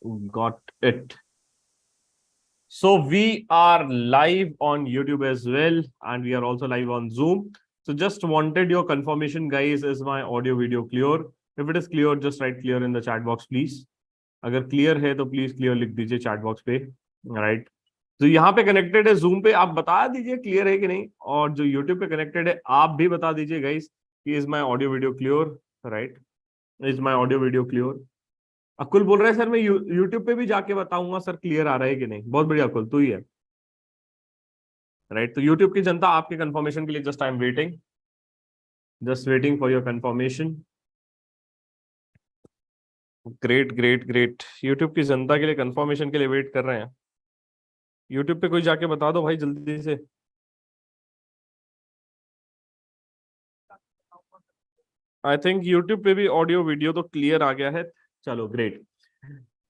Got it. So we are live on YouTube as well, and we are also live on Zoom. So just wanted your confirmation, guys. Is my audio video clear? If it is clear, just write clear in the chat box, please. अगर clear है तो please clear लिख दीजिए chat box पे, right. तो यहाँ पे connected है जूम पे, आप बता दीजिए क्लियर है कि नहीं, और जो यूट्यूब पे कनेक्टेड है आप भी बता दीजिए गाइस कि is my audio video clear, right. Is my audio video clear. Akul बोल रहा है सर मैं यूट्यूब पे भी जाके बताऊंगा सर क्लियर आ रहा है कि नहीं। बहुत बढ़िया अकुल, तू ही है, राइट। तो यूट्यूब की जनता आपके कंफर्मेशन के लिए just I am waiting, just waiting for your confirmation. Great great great, YouTube की जनता के लिए कंफर्मेशन के लिए वेट कर रहे हैं। यूट्यूब पे कोई जाके बता दो भाई जल्दी से। आई थिंक यूट्यूब पे भी ऑडियो वीडियो तो क्लियर आ गया है। चलो great.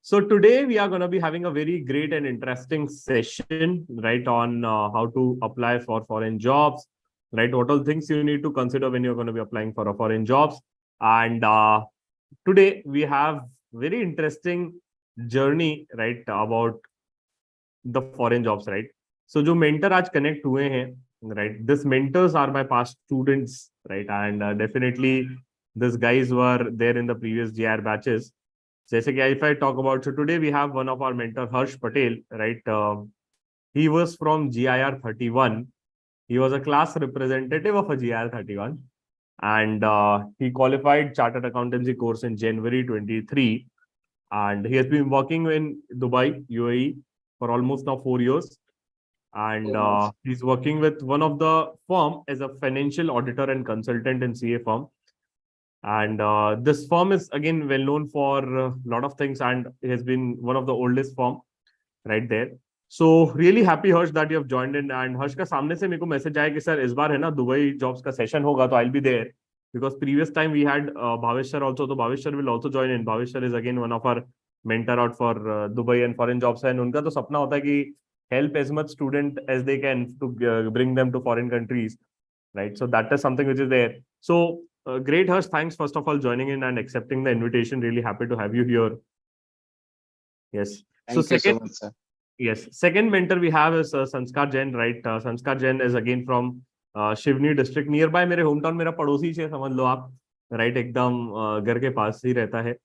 So today we are going to be having a very great and interesting session, right, on how to apply for foreign jobs, right? What all things you need to consider when you're going to be applying for a foreign jobs. And today we have very interesting journey, right, about the foreign jobs, right? So जो mentor आज connect हुए हैं, right? This mentors are my past students, right? And definitely these guys were there in the previous GR batches. जैसे कि if I talk about, so today we have one of our mentor Harsh Patel, right? He was from GIR 31. He was a class representative of a GIR 31, and he qualified chartered accountancy course in January 23, and he has been working in Dubai, UAE for almost now 4 years, and he's working with one of the firm as a financial auditor and consultant in CA firm. And this firm is again well known for a lot of things, and it has been one of the oldest firm right there. So really happy Harsh that you have joined in. And Harsh का सामने से मेरे को message आया कि sir इस बार है ना दुबई जॉब्स का सेशन होगा तो I'll be there, because previous time we had Bhavesh sir also, तो Bhavesh sir will also join in. Bhavesh sir is again one of our mentor out for Dubai and foreign jobs, and उनका तो सपना होता है कि help as much student as they can to bring them to foreign countries, right? So that is something which is there. So great Harsh, thanks first of all joining in and accepting the invitation. Really happy to have you here. Yes. So Thank you so second, much, sir. yes, second mentor we have is Sanskar Jain, right? Sanskar Jain is again from Shivni district, nearby मेरे hometown, मेरा पड़ोसी है समझ लो आप, right? एकदम घर के पास ही रहता है.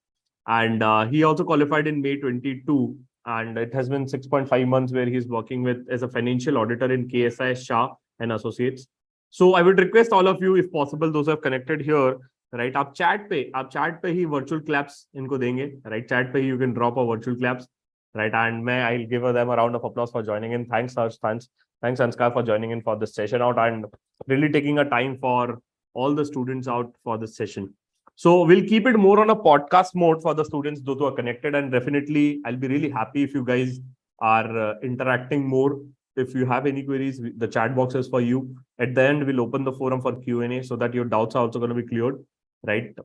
And he also qualified in May 22, and it has been 6.5 months where he's working with as a financial auditor in KSI Shah and Associates. So I would request all of you, if possible, those who have connected here, right? आप chat पे ही virtual claps इनको देंगे, right? Chat पे ही you can drop a virtual claps, right? And may I'll give them a round of applause for joining in. Thanks, Harsh. Thanks, Anskar, for joining in for this session out and really taking a time for all the students out for this session. So we'll keep it more on a podcast mode for the students, those who are connected, and definitely I'll be really happy if you guys are interacting more. If you have any queries, the chat box is for you. At the end, we'll open the forum for Q&A so that your doubts are also going to be cleared, right?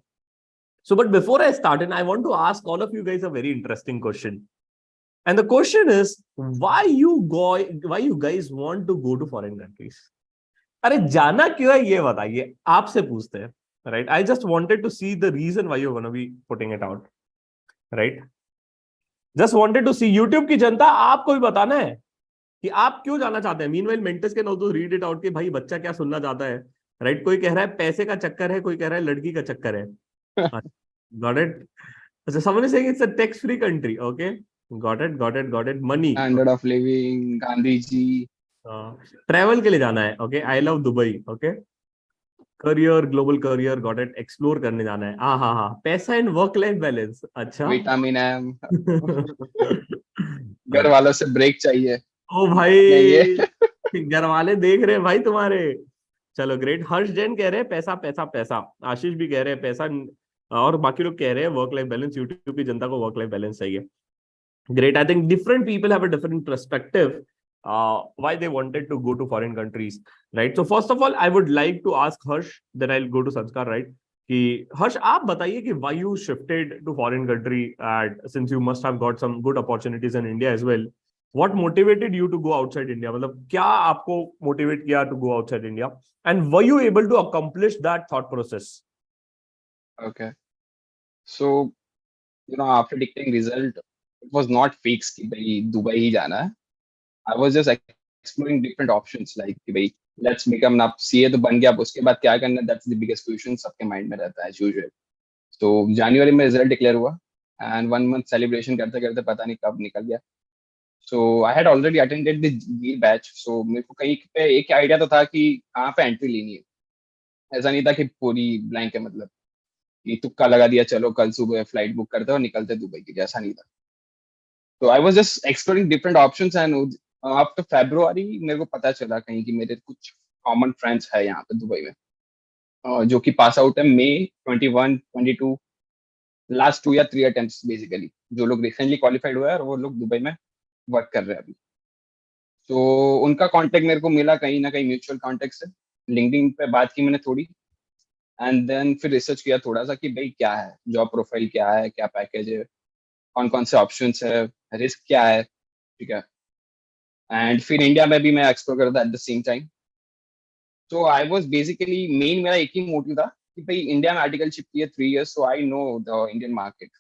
So, but before I start, and I want to ask all of you guys a very interesting question. And the question is, why you guys want to go to foreign countries? अरे जाना क्यों है ये बताइए, आपसे पूछते हैं, right? I just wanted to see the reason why you're going to be putting it out, right? Just wanted to see. YouTube की जनता आपको भी बताना है कि आप क्यों जाना चाहते हैं. Meanwhile, mentors can also read it out कि भाई बच्चा क्या सुनना चाहता है, right? कोई कह रहा है पैसे का चक्कर है, कोई कह रहा है लड़की का चक्कर है. Got it? So someone is saying it's a tax-free country. Okay, got it. Money. Standard of living, Gandhi ji. Travel के लिए जाना है. Okay, I love Dubai. Okay, career, global career, got it. Explore करने जाना है. हाँ, पैसा and work life balance. अच्छा. Vitamin M. घर अच्छा. वालों से ब्रेक चाहिए. ओ नहीं ये. भाई, घर वाले देख रहे हैं भाई तुम्हारे. चलो ग्रेट. हर्ष जैन कह रहे हैं पैसा पैसा पैसा. आशीष भी कह रहे हैं पैसा, और बाकी लोग कह रहे हैं वर्क लाइफ बैलेंस. यूट्यूब की जनता को वर्क लाइफ बैलेंस चाहिए. Great. I think different people have a different perspective why they wanted to go to foreign countries, right? So first of all, I would like to ask Harsh, then I'll go to Sanskar, right? कि हर्ष आप बताइए कि why you shifted to foreign country, since you must have got some good opportunities in India as well. What motivated you to go outside India? मतलब क्या आपको motivate किया to go outside India, and were you able to accomplish that thought process? Okay. So, after declaring result, it was not fix कि भाई Dubai ही जाना है. आई was just exploring different options like कि भाई लेट्स बिकम, अब CA तो बन गया, अब उसके बाद क्या करना, दैट्स द बिगेस्ट क्वेश्चन सबके माइंड में रहता है एज यूजुअल. तो जनवरी में रिजल्ट डिक्लेयर हुआ एंड 1 मंथ सेलिब्रेशन करते करते पता नहीं कब निकल गया. So I had already attended the zeal batch, so मेरे को कहीं पे एक आइडिया तो था कि कहाँ पे एंट्री लेनी है. ऐसा नहीं था कि पूरी ब्लैंक है, मतलब कि तुक्का लगा दिया चलो कल सुबह फ्लाइट बुक करते और निकलते दुबई के, जैसा नहीं था. तो I was just exploring different options and after फरवरी मेरे को पता चला कहीं कि मेरे कुछ कॉमन फ्रेंड्स है यहाँ पे दुबई में, जो कि पास आउट है मई 21 22, लास्ट 2 या 3 अटेम्प्ट्स बेसिकली, जो लोग रिसेंटली क्वालिफाइड हुए हैं और वो लोग दुबई में वर्क कर रहे हैं अभी. तो उनका कांटेक्ट मेरे को मिला कहीं ना कहीं म्यूचुअल कांटेक्ट से. लिंक्डइन पे बात की मैंने थोड़ी, एंड देन फिर रिसर्च किया थोड़ा सा कि भाई क्या है जॉब प्रोफाइल, क्या है, क्या पैकेज है, कौन कौन से ऑप्शंस है, रिस्क क्या है. ठीक है. एंड फिर इंडिया में भी मैं एक्सप्लोर कर रहा था एट द सेम टाइम. तो आई वाज बेसिकली, मेन मेरा एक ही मोटिव था कि भाई इंडिया में आर्टिकलशिप की है 3 years, so I know the Indian market.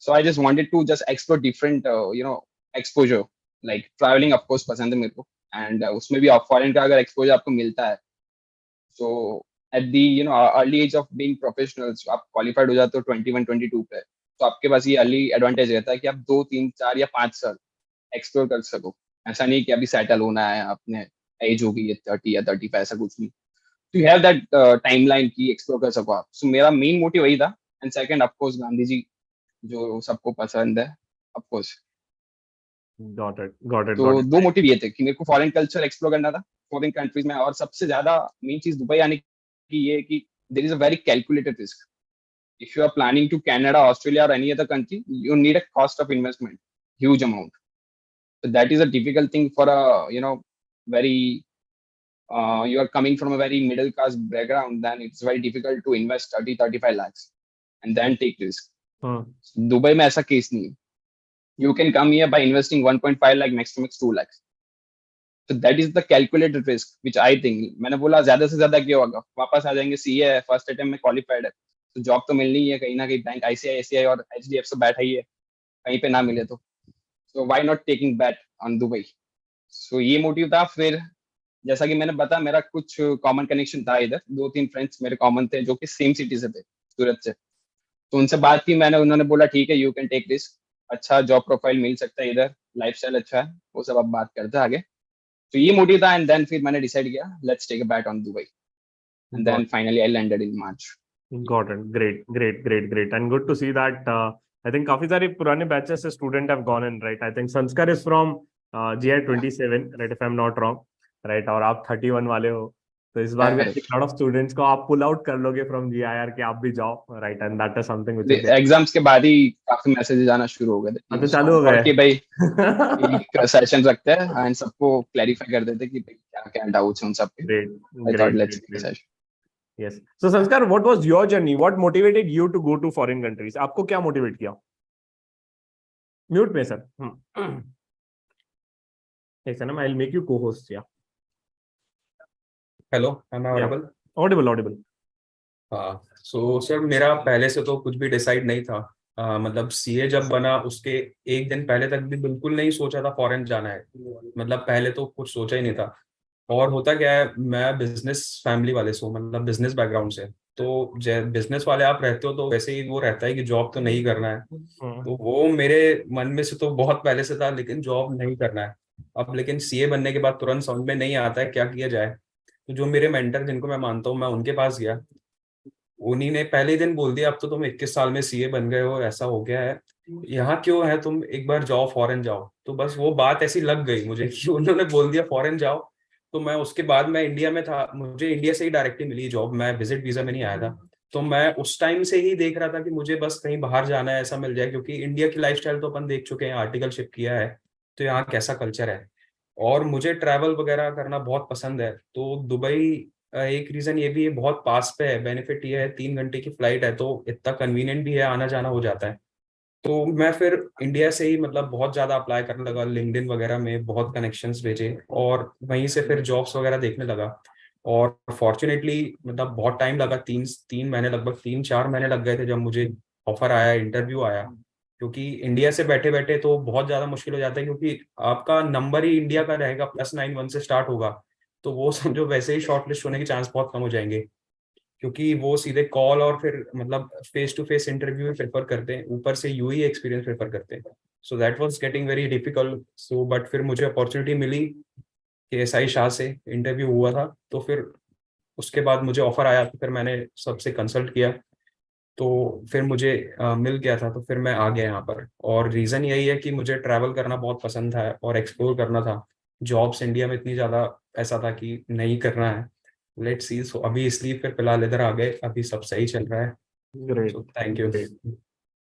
So I just wanted to just explore different exposure. Like travelling of course पसंद है मेरे को, एंड उसमें भी फॉरेन का अगर एक्सपोजर आपको मिलता है, so at the early age of being professionals, आप क्वालिफाइड हो जाते हो 21 22 पे, तो आपके पास ये अर्ली एडवांटेज रहता है कि आप 2 3 4 या 5 साल एक्सप्लोर कर सको. ऐसा नहीं कि अभी सेटल होना है, आपने एज हो गई है 30 या 35, ऐसा कुछ नहीं. तो यू हैव दैट टाइमलाइन की एक्सप्लोर कर सको आप. सो मेरा मेन मोटिव वही था. And second of course Gandhi ji, जो सबको पसंद है of course. Got it, got it, तो got it. दो मोटिव ये थे कि मेरे को फॉरेन कल्चर एक्सप्लोर करना था, फॉरेन कंट्रीज में, और सबसे ज्यादा मेन चीज दुबई आने की ये है कि there is a very calculated risk. If you are planning to Canada, Australia, or any other country, you need a cost of investment, huge amount. So that is a difficult thing for a very you are coming from a very middle class background, then it's very difficult to invest 30 35 lakhs and then take risk. Hmm. Dubai में ऐसा case नहीं है. You can come here by investing 1.5 lakh, max to max 2 lakhs. So that is the calculated risk, which I think, मैंने बोला ज्यादा से ज्यादा क्या होगा, वापस आ जाएंगे, सीए है, फर्स्ट अटेम्प्ट में क्वालिफाइड है, तो जॉब तो मिलनी ही है कहीं ना कहीं. बैंक आईसीआई और एचडीएफ से बैठा ही है, कहीं पे ना मिले तो. So why not taking bet on Dubai. So ये मोटिव था. फिर जैसा कि मैंने बताया, मेरा कुछ कॉमन कनेक्शन था इधर, 2 3 फ्रेंड्स मेरे कॉमन थे जो कि सेम सिटी से थे, सूरत से. तो उनसे बात की मैंने, उन्होंने बोला ठीक है, यू कैन टेक रिस्क, अच्छा जॉब प्रोफाइल मिल सकता है इधर, लाइफस्टाइल अच्छा है, वो सब अब बात करते हैं आगे. तो ये मोटिव था. एंड देन फिर मैंने डिसाइड किया let's take a bet on Dubai. And then finally I landed in March. Got it. Great, great, great, great. And good to see that. I think काफी सारे पुराने batches से student have gone in, right? I think Sanskar is from GI 27, right? If I'm not wrong, right? और आप 31 वाले हो, तो इस बार भी I think lot of students को आप pull out कर लोगे from GIR कि आप भी जाओ, right? And that is something which is very. Exams के बाद ही काफी मैसेजेस आना शुरू हो गए अब थे तो चालू हो और गए. कि भाई एक सेशन रखते हैं एंड सबको क्लैरिफाई कर देते कि भाई क्या क्या डाउट्स हैं उन सबके. Great, I thought great, let's great, take a great. Session. Yes. So Sanskar, what was your journey? What motivated you to go to foreign countries? आपको क्या motivate किया? Mute में सर. एक second, I'll make you co-host. Yeah. Hello, am I Yeah. Audible? Audible, audible. हाँ. So sir, मेरा पहले से तो कुछ भी डिसाइड नहीं था. मतलब सीए जब बना उसके एक दिन पहले तक भी बिल्कुल नहीं सोचा था फॉरेन जाना है. मतलब पहले तो कुछ सोचा ही नहीं था. और होता क्या है, मैं बिजनेस फैमिली वाले से हूँ, मतलब बिजनेस बैकग्राउंड से. तो बिजनेस वाले आप रहते हो तो वैसे ही वो रहता है कि जॉब तो नहीं करना है. तो वो मेरे मन में से तो बहुत पहले से था, लेकिन जॉब नहीं करना है. अब लेकिन सीए बनने के बाद तुरंत समझ में नहीं आता है क्या किया जाए. तो जो मेरे मेंटर जिनको मैं मानता हूँ, मैं उनके पास गया. उन्हीं ने पहले ही दिन बोल दिया, अब तो तुम 21 साल में सीए बन गए हो, ऐसा हो गया है, यहाँ क्यों है, तुम एक बार जाओ फॉरेन जाओ. तो बस वो बात ऐसी लग गई मुझे कि उन्होंने बोल दिया फॉरेन जाओ. तो मैं उसके बाद मैं इंडिया में था, मुझे इंडिया से ही डायरेक्टली मिली जॉब, मैं विजिट वीजा में नहीं आया था. तो मैं उस टाइम से ही देख रहा था कि मुझे बस कहीं बाहर जाना है, ऐसा मिल जाए, क्योंकि इंडिया की लाइफस्टाइल तो अपन देख चुके हैं, आर्टिकलशिप किया है, तो यहाँ कैसा कल्चर है. और मुझे ट्रैवल वगैरह करना बहुत पसंद है. तो दुबई एक रीजन ये भी है, बहुत पास पे है. बेनिफिट ये है 3 घंटे की फ्लाइट है, तो इतना कन्वीनियंट भी है, आना जाना हो जाता है. तो मैं फिर इंडिया से ही मतलब बहुत ज्यादा अप्लाई करने लगा, लिंक्डइन वगैरह में बहुत कनेक्शंस भेजे, और वहीं से फिर जॉब्स वगैरह देखने लगा. और फॉर्चुनेटली मतलब बहुत टाइम लगा, 3 3 महीने, लगभग 3 4 महीने लग गए थे जब मुझे ऑफर आया, इंटरव्यू आया. क्योंकि इंडिया से बैठे बैठे तो बहुत ज्यादा मुश्किल हो जाता है, क्योंकि आपका नंबर ही इंडिया का रहेगा, +91 से स्टार्ट होगा, तो वो समझो वैसे ही शॉर्टलिस्ट होने के चांस बहुत कम हो जाएंगे, क्योंकि वो सीधे कॉल और फिर मतलब face to face interview prefer करते हैं, ऊपर से यूई एक्सपीरियंस प्रेफर करते हैं। So that was getting very difficult. So but फिर मुझे अपॉर्चुनिटी मिली कि एसआई शाह से इंटरव्यू हुआ था, तो फिर उसके बाद मुझे ऑफर आया, तो फिर मैंने सबसे कंसल्ट किया, तो फिर मुझे मिल गया था, तो फिर मैं आ गया यहाँ पर। और रीज़न यही है कि मुझे ट्रैवल करना बहुत पसंद था और एक्सप्लोर करना था। जॉब्स इंडिया में इतनी ज़्यादा ऐसा था कि नहीं करना है, लेट्स सी। सो अभी इसलिए फिर फिलहाल इधर आ गए, अभी सब सही चल रहा है। Great, so thank you. great.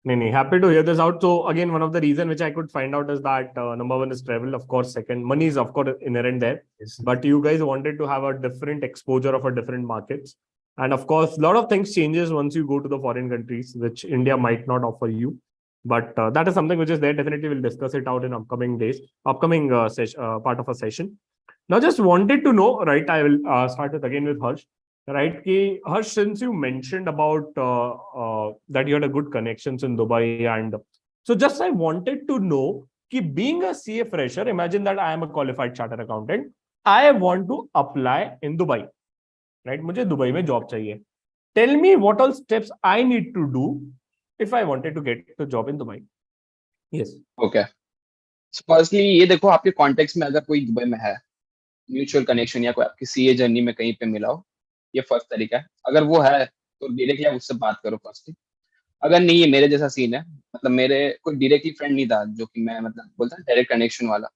No, no, happy to hear this out. So again, one of the reason which I could find out is that number one is travel, of course. Second, money is of course inherent there, but you guys wanted to have a different exposure of a different markets, and of course, a lot of things changes once you go to the foreign countries, which India might not offer you. But that is something which is there. Definitely, we'll discuss it out in upcoming days, upcoming part of a session. Now, just wanted to know, right? I will start with again with Harsh. Right, ki Harsh, since you mentioned about that you had a good connections in Dubai, and so just I wanted to know ki being a CA fresher, imagine that I am a qualified chartered accountant. I want to apply in Dubai, right? मुझे Dubai में job चाहिए. Tell me what all steps I need to do if I wanted to get the job in Dubai. Yes. Okay, firstly ये देखो आपके context में अगर कोई Dubai में है, म्यूचुअल कनेक्शन या कोई आपकी सीए जर्नी में कहीं पे मिला हो, ये फर्स्ट तरीका है। अगर वो है तो डायरेक्टली आप उससे बात करो फर्स्टली। अगर नहीं है, मेरे जैसा सीन है, मतलब मेरे कोई डायरेक्टली फ्रेंड नहीं था जो कि मैं मतलब बोलता हूँ डायरेक्ट कनेक्शन वाला,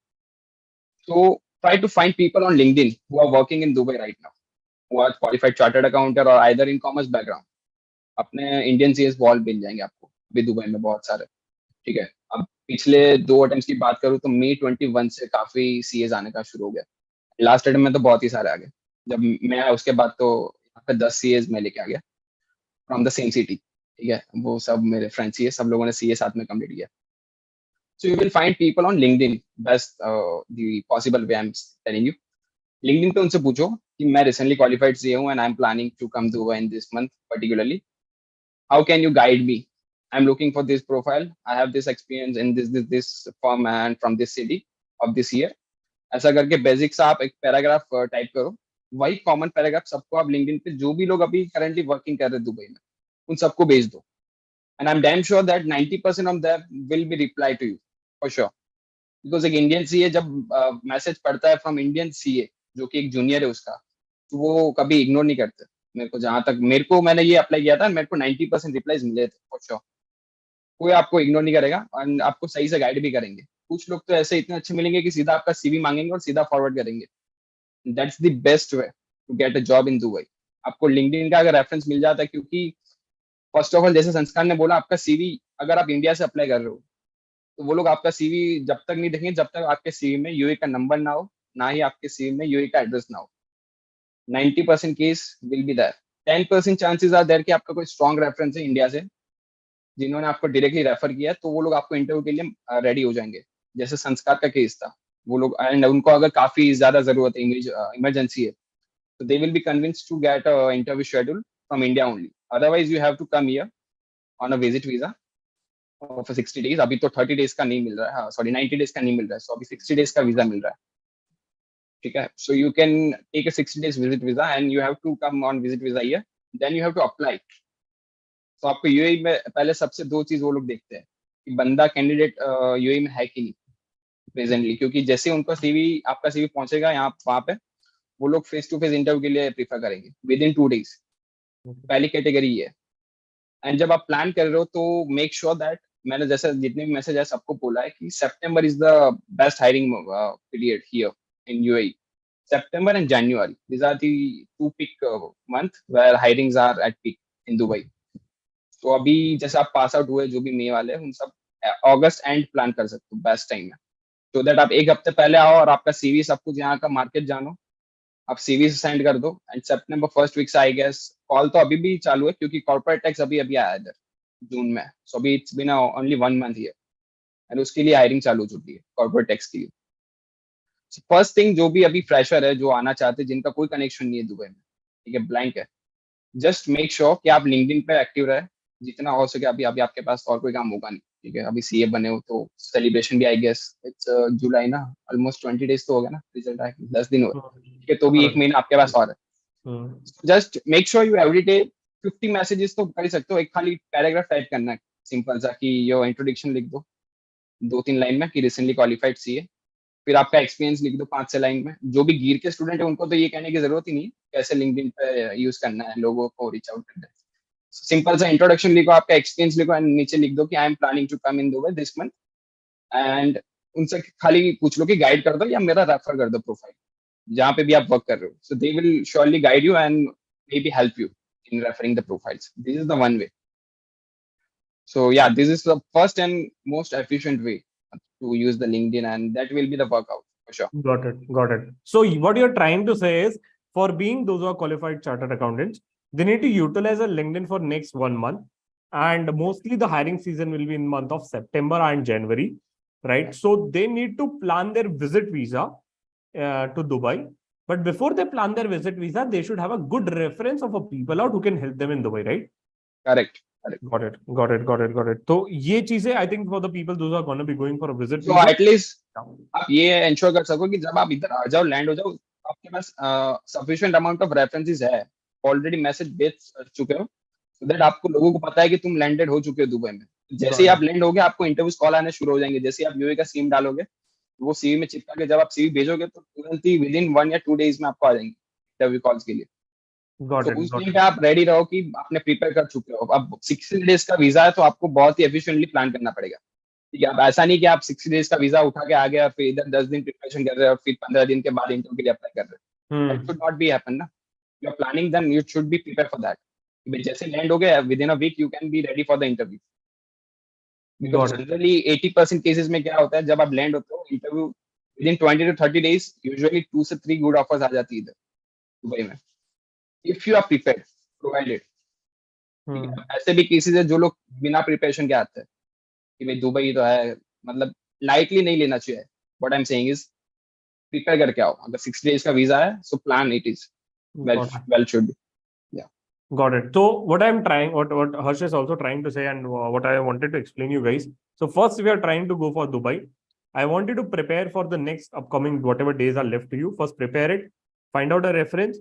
तो try to find people on LinkedIn who are working in Dubai right now, who are qualified chartered accountant और आइदर इन कॉमर्स बैकग्राउंड। अपने इंडियन सीएस वॉल मिल जाएंगे आपको अभी दुबई में बहुत सारे। ठीक है, अब पिछले 2 अटेम्प्ट की बात करूँ तो मई 21 से काफी सीएस आने का शुरू हो गया। लास्ट अटेम्प्ट में तो बहुत ही सारे आ गए। जब मैं आया उसके बाद तो यहाँ पे 10 सीएस मैं लेके आ गया फ्रॉम द सेम सिटी। ठीक है, वो सब मेरे फ्रेंड्स ही है, सब लोगों ने सीए साथ में कंप्लीट किया। So you will find people on LinkedIn. Best the possible way I'm telling you. LinkedIn पे उनसे पूछो कि मैं recently qualified CA हूँ and I'm planning to come to Dubai in this month particularly. How can you guide me? I'm looking for this profile. I have this experience in this firm and from this city of this year. ऐसा करके basic सा आप एक paragraph type करो। वही common paragraph सबको आप LinkedIn पे जो भी लोग अभी करंटली वर्किंग कर रहे हैं दुबई में, उन सबको भेज दो। And I am damn sure that 90% of them will be reply to you for sure. Because एक इंडियन सीए जब मैसेज पढ़ता है फ्रॉम इंडियन सीए जो कि एक जूनियर है उसका, तो वो कभी इग्नोर नहीं करते। मेरे को जहां तक मैंने ये अप्लाई किया था, मेरे को 90% रिप्लाईज मिले थे फॉर श्योर। कोई आपको इग्नोर नहीं करेगा और आपको सही से गाइड भी करेंगे। कुछ लोग तो ऐसे इतने अच्छे मिलेंगे कि सीधा आपका सीवी मांगेंगे और सीधा फॉरवर्ड करेंगे। That's the best way to get a job in Dubai. आपको लिंक्डइन का अगर रेफरेंस मिल जाता है, क्योंकि फर्स्ट ऑफ ऑल जैसे संस्कार ने बोला, आपका सीवी अगर आप इंडिया से अप्लाई कर रहे हो तो वो लोग आपका सीवी जब तक नहीं देखेंगे जब तक आपके सीवी में यूए का नंबर ना हो, ना ही आपके सीवी में यूए का एड्रेस ना हो। 90% case will be there. 10% chances are there कि आपका कोई स्ट्रॉन्ग रेफरेंस है इंडिया से जिन्होंने आपको डायरेक्टली रेफर किया है, तो वो लोग आपको इंटरव्यू के लिए रेडी हो जाएंगे। जैसे संस्कार का केस था, वो लोग एंड उनको अगर काफी ज्यादा जरूरत है, इमरजेंसी है, तो they will be convinced to get interview schedule from India only. Otherwise you have to come here on a visit visa for 60 days. अभी तो 30 डेज का नहीं मिल रहा है, हाँ सॉरी 90 डेज का नहीं मिल रहा है, सो अभी 60 डेज का वीजा मिल रहा है। ठीक है, so you can take a 60 days visit visa and you have to come on visit visa here, then you have to apply. तो आपको यूएई में पहले सबसे दो चीज वो लोग देखते हैं कि बंदा कैंडिडेट यूएई में है कि नहीं प्रेजेंटली, क्योंकि जैसे उनका सीवी आपका सीवी पहुंचेगा यहाँ वहां पे, वो लोग फेस टू फेस इंटरव्यू के लिए प्रीफर करेंगे विद इन 2 डेज। पहली कैटेगरी ये है। एंड जब आप प्लान कर रहे हो तो मेक श्योर दैट, मैंने जैसे जितने भी मैसेज है सबको बोला है कि सितंबर is the best hiring period here in UAE. September and January, these are the two peak month where hirings are at peak in Dubai. तो अभी जैसे आप पास आउट हुए जो भी मई वाले, उन सब अगस्त एंड प्लान कर सकते हो, बेस्ट टाइम है। तो दैट आप एक हफ्ते पहले आओ और आपका सीवी सब कुछ यहाँ का मार्केट जानो, आप सीवी से सेंड कर दो। एंड सितंबर फर्स्ट वीक से आई गेस कॉल तो अभी भी चालू है, क्योंकि कॉर्पोरेट टैक्स अभी अभी आया इधर जून में, सो अभी it's been only 1 month here and उसके लिए हायरिंग चालू हो चुकी है कॉर्पोरेट टैक्स के लिए। फर्स्ट थिंग, जो भी अभी फ्रेशर है जो आना चाहते हैं, जिनका कोई कनेक्शन नहीं है दुबई में, ठीक है, ब्लैंक है, जस्ट मेक श्योर कि आप लिंक्डइन पे एक्टिव रहे जितना हो सके। अभी अभी आपके पास और कोई काम होगा नहीं, ठीक है, अभी सीए बने हो तो सेलिब्रेशन भी आई गेस इट्स जुलाई ना, ऑलमोस्ट 20 days तो हो गया ना रिजल्ट आए, 10 दिन हुए, ठीक है, तो भी एक महीना आपके पास और है। Just make sure you everyday 50 messages तो कर ही सकते हो, एक खाली पैराग्राफ टाइप करना है सिंपल सा कि योर इंट्रोडक्शन लिख दो 2-3 लाइन में कि रिसेंटली क्वालिफाइड सीए, फिर आपका एक्सपीरियंस लिख दो 5-6 लाइन में। जो भी गिर के स्टूडेंट है उनको तो ये कहने की जरूरत ही नहीं है कैसे लिंक्डइन पे यूज करना है, लोगों को रीच आउट करना है। सिंपल सा इंट्रोडक्शन लिखो, आपका एक्सपीरियंस लिखो एंड नीचे लिख दो कि I am planning to come in Dubai this month, and उनसे खाली पूछ लो कि गाइड कर दो या मेरा रेफर कर दो प्रोफाइल जहाँ पे भी आप वर्क कर रहे हो, so they will surely guide you and may be help you in referring the profiles. This is the one way. So yeah, this is the first and most efficient way to use the LinkedIn, and that will be the workout for sure. Got it. Got it. So what you're trying to say is, for being those who are qualified chartered accountants, they need to utilize a LinkedIn for next 1 month. And mostly the hiring season will be in month of September and January, right? So they need to plan their visit visa to Dubai. But before they plan their visit visa, they should have a good reference of a people out who can help them in Dubai, right? Correct. Got it. Got it. Got it. Got it. So ये चीजें I think for the people those who are going to be going for a visit So visa, at least आप ये ensure कर सको कि जब आप इधर आ जाओ, लैंड हो जाओ, आपके पास sufficient amount of references है, ऑलरेडी मैसेज भेज चुके हो, so that आपको लोगों को पता है कि तुम लैंडेड हो चुके हो दुबई में। जैसे ही आप लैंड हो गए आपको इंटरव्यूज कॉल आने शुरू हो जाएंगे। जैसे ही आप यूए का सीम डालोगे, वो सीवी में चिपका के जब आप सीवी भेजोगे तो तुरंत ही विद इन 1 या 2 days में आपको आ जाएंगे इंटरव्यू कॉल्स के लिए। got तो it. उस Got टाइम it. पे आप रेडी रहो कि आपने प्रिपेयर कर चुके हो। अब 60 डेज का वीजा है तो आपको बहुत ही एफिशिएंटली प्लान करना पड़ेगा। ठीक है, अब ऐसा नहीं कि आप 60 डेज का वीजा उठा के आ गए और फिर इधर 10 दिन प्रिपरेशन कर रहे हो और फिर 15 दिन के बाद इंटरव्यू के लिए अप्लाई कर रहे हो। That should not be happen ना। You are planning, then you should be prepare for that. जैसे लैंड हो गए within a week you can be ready for the interview. Because Got it. Generally 80% cases में क्या होता है, जब आप लैंड होते हो interview within 20 to 30 days usually 2 से 3 गुड ऑफर्स आ जाती है इधर दुबई में, if you are prepared provided. ठीक है, ऐसे भी केसेस है जो लोग बिना प्रिपरेशन के आते हैं कि भाई दुबई तो है, मतलब लाइटली नहीं लेना चाहिए। What I am saying is prepare करके आओ। अगर 60 डेज का वीजा है so plan it is Got it. Well should be. Got it. So what I'm trying, what Harsh is also trying to say, and what I wanted to explain you guys. So first, we are trying to go for Dubai. I want you to prepare for the next upcoming whatever days are left to you. First, prepare it, find out a reference,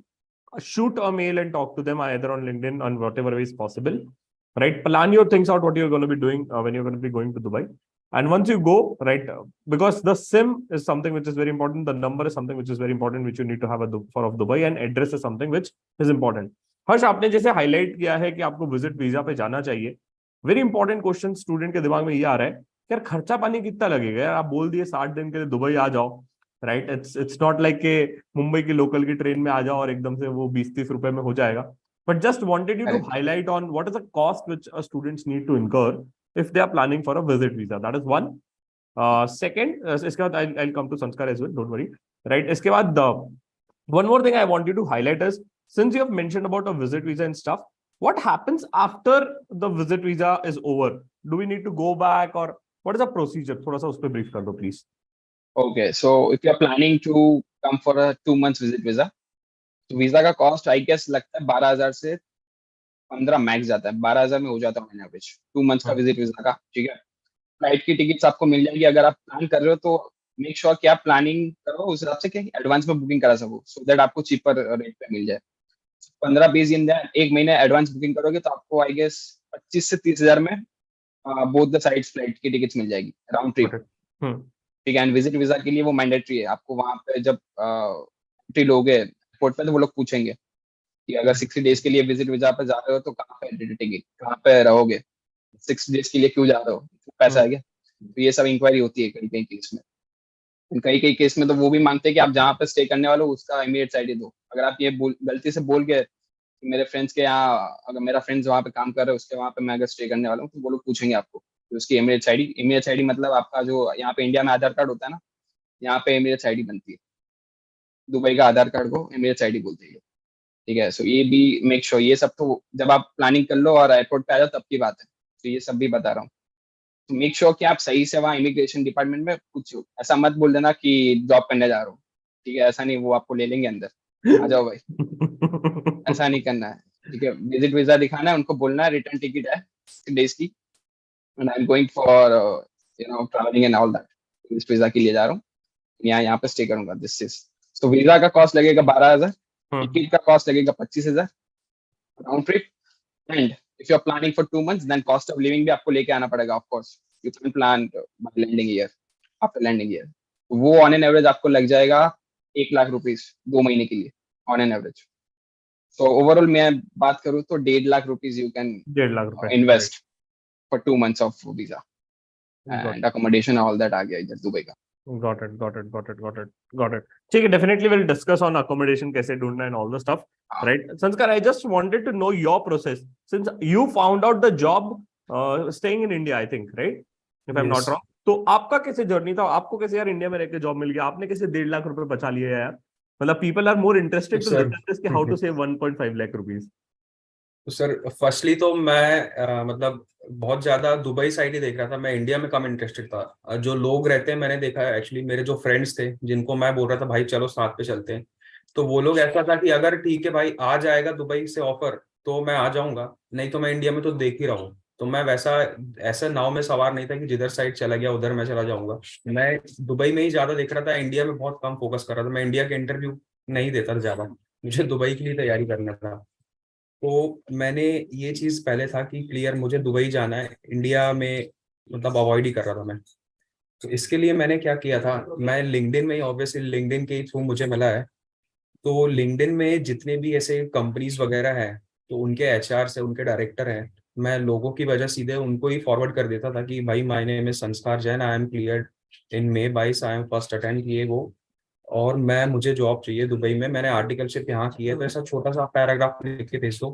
shoot a mail and talk to them either on LinkedIn on whatever way is possible. Right? Plan your things out what you're going to be doing when you're going to be going to Dubai. And once you go, right, because the SIM is something which is very important, the number is something which is very important, which you need to have for of Dubai, and address is something which is important. हर्ष, आपने जैसे highlight किया है कि आपको visit visa पे जाना चाहिए, very important question student के दिमाग में ये आ रहा है कि यार खर्चा पानी कितना लगेगा यार, आप बोल दिए 60 दिन के लिए दुबई आ जाओ, राइट? इट्स नॉट लाइक के मुंबई की लोकल की ट्रेन में आ जाओ और एकदम से वो 20-30 रुपए में हो जाएगा। But just wanted you to highlight on what is the cost which students need to incur if they are planning for a visit visa. That is one. Second, इसके बाद I come to Sanskar as well, don't worry, right? इसके बाद one more thing I want you to highlight is, since you have mentioned about a visit visa and stuff, what happens after the visit visa is over? Do we need to go back, or what is the procedure? थोड़ा सा उस पे brief कर दो please. Okay, so if you are planning to come for a 2 months visit visa, तो visa का cost I guess लगता है 12,000 से 15 मैक्स जाता है। 12,000 में हो जाता है ऑन एवरेज 2 months का विजिट वीजा का। ठीक है, फ्लाइट की टिकट्स आपको मिल जाएगी। अगर आप प्लान कर रहे हो तो मेक श्योर कि आप प्लानिंग करो उस हिसाब से कि एडवांस में बुकिंग करा सको, सो दैट आपको चीपर रेट पे मिल जाए। 15-20 दिन एक महीने एडवांस बुकिंग करोगे तो आपको आई गेस 25 से 30,000 में बोथ द साइड्स फ्लाइट की टिकट्स मिल जाएगी राउंड ट्रिप। ठीक है, एंड विजिट वीजा के लिए वो मैंडेटरी है। आपको वहां पे जब एंट्री लोगे एयरपोर्ट पे तो वो लोग पूछेंगे कि अगर 60 डेज के लिए विजिट वीजा पे जा रहे हो तो कहाँ पे टिकट, कहाँ पे रहोगे, 60 डेज के लिए क्यों जा रहे हो, पैसा है क्या? तो ये सब इंक्वायरी होती है कई कई केस में। कई कई केस में तो वो भी मांगते हैं कि आप जहाँ पे स्टे करने वाले हो उसका एमिरेट्स आईडी दो। अगर आप ये गलती से बोल के कि मेरे फ्रेंड्स के यहाँ, अगर मेरा फ्रेंड्स वहाँ पे काम कर रहे हैं उसके वहाँ पे मैं अगर स्टे करने वाला हूँ, तो वो लोग पूछेंगे आपको कि उसकी एमिरेट्स आईडी। एमिरेट्स आईडी मतलब आपका जो यहाँ पे इंडिया में आधार कार्ड होता है ना, यहाँ पे एमिरेट्स आईडी बनती है। दुबई का आधार कार्ड को एमिरेट्स आईडी बोलते हैं। ठीक है, सो ये भी मेक श्योर, ये सब तो जब आप प्लानिंग कर लो और एयरपोर्ट पे आ जाओ तब की बात है। तो ये सब भी बता रहा हूँ। तो मेक श्योर कि आप सही से वहाँ इमिग्रेशन डिपार्टमेंट में कुछ ऐसा मत बोल देना कि जॉब करने जा रहा हूँ। ठीक है, ऐसा नहीं, वो आपको ले लेंगे अंदर, आ जाओ भाई, ऐसा नहीं करना है। ठीक है, विजिट वीजा दिखाना है, उनको बोलना है रिटर्न टिकट है 60 डेज की, and I'm going for traveling and all that. इस वीजा के लिए जा रहा हूँ, यहाँ पे स्टे करूंगा. दिस इज तो वीजा का कॉस्ट लगेगा 12,000, टिकट का कॉस्ट लगेगा 25,000 round trip. And if you are planning for 2 months, then cost of living भी आपको लेके आना पड़ेगा. Of course you can plan by landing year, after landing year. वो ऑन एन एवरेज आपको लग जाएगा 1 लाख रुपीज 2 महीने के लिए ऑन एन एवरेज. तो ओवरऑल मैं बात करूँ तो 1.5 lakh rupees you can 1.5 lakh रुपए invest for 2 months of visa and accommodation all that आ गया इधर दुबई का. Got it, got it, got it, got it, got it. ठीक है, definitely we'll discuss on accommodation कैसे ढूंढना and all the stuff, right? Sanskar, I just wanted to know your process since you found out the job staying in India, I think, right? If I'm not Yes. wrong. तो आपका कैसे journey था? आपको कैसे यार India में रह के जॉब मिल गया? आपने कैसे 1.5 लाख रुपए बचा लिए यार? मतलब people are more interested to Sir. listen this कि how to save 1.5 lakh rupees. तो सर फर्स्टली तो मैं मतलब बहुत ज्यादा दुबई साइड ही देख रहा था. मैं इंडिया में कम इंटरेस्टेड था. जो लोग रहते हैं मैंने देखा है एक्चुअली, मेरे जो फ्रेंड्स थे जिनको मैं बोल रहा था भाई चलो साथ पे चलते हैं, तो वो लोग ऐसा था कि अगर ठीक है भाई आ जाएगा दुबई से ऑफर तो मैं आ जाऊंगा, नहीं तो मैं इंडिया में तो देख ही रहा हूँ. तो मैं वैसा ऐसा नाव में सवार नहीं था कि जिधर साइड चला गया उधर मैं चला जाऊंगा. मैं दुबई में ही ज्यादा देख रहा था, इंडिया में बहुत कम फोकस कर रहा था. मैं इंडिया के इंटरव्यू नहीं देता था ज्यादा, मुझे दुबई के लिए तैयारी करना था. तो मैंने ये चीज पहले था कि क्लियर मुझे दुबई जाना है, इंडिया में मतलब अवॉइड ही कर रहा था मैं. तो इसके लिए मैंने क्या किया था, मैं लिंक्डइन में ही, ऑब्वियसली लिंक्डइन के थ्रू मुझे मिला है. तो लिंक्डइन में जितने भी ऐसे कंपनीज वगैरह हैं तो उनके एचआर से उनके डायरेक्टर हैं, मैं लोगों की वजह सीधे उनको ही फॉरवर्ड कर देता था कि भाई माय नेम इज संस्कार Jain, I am clear in may 22, I am first attempt, ये वो, और मुझे जॉब चाहिए दुबई में, मैंने आर्टिकलशिप यहाँ की है. तो ऐसा छोटा सा पैराग्राफ लिख के भेज दो.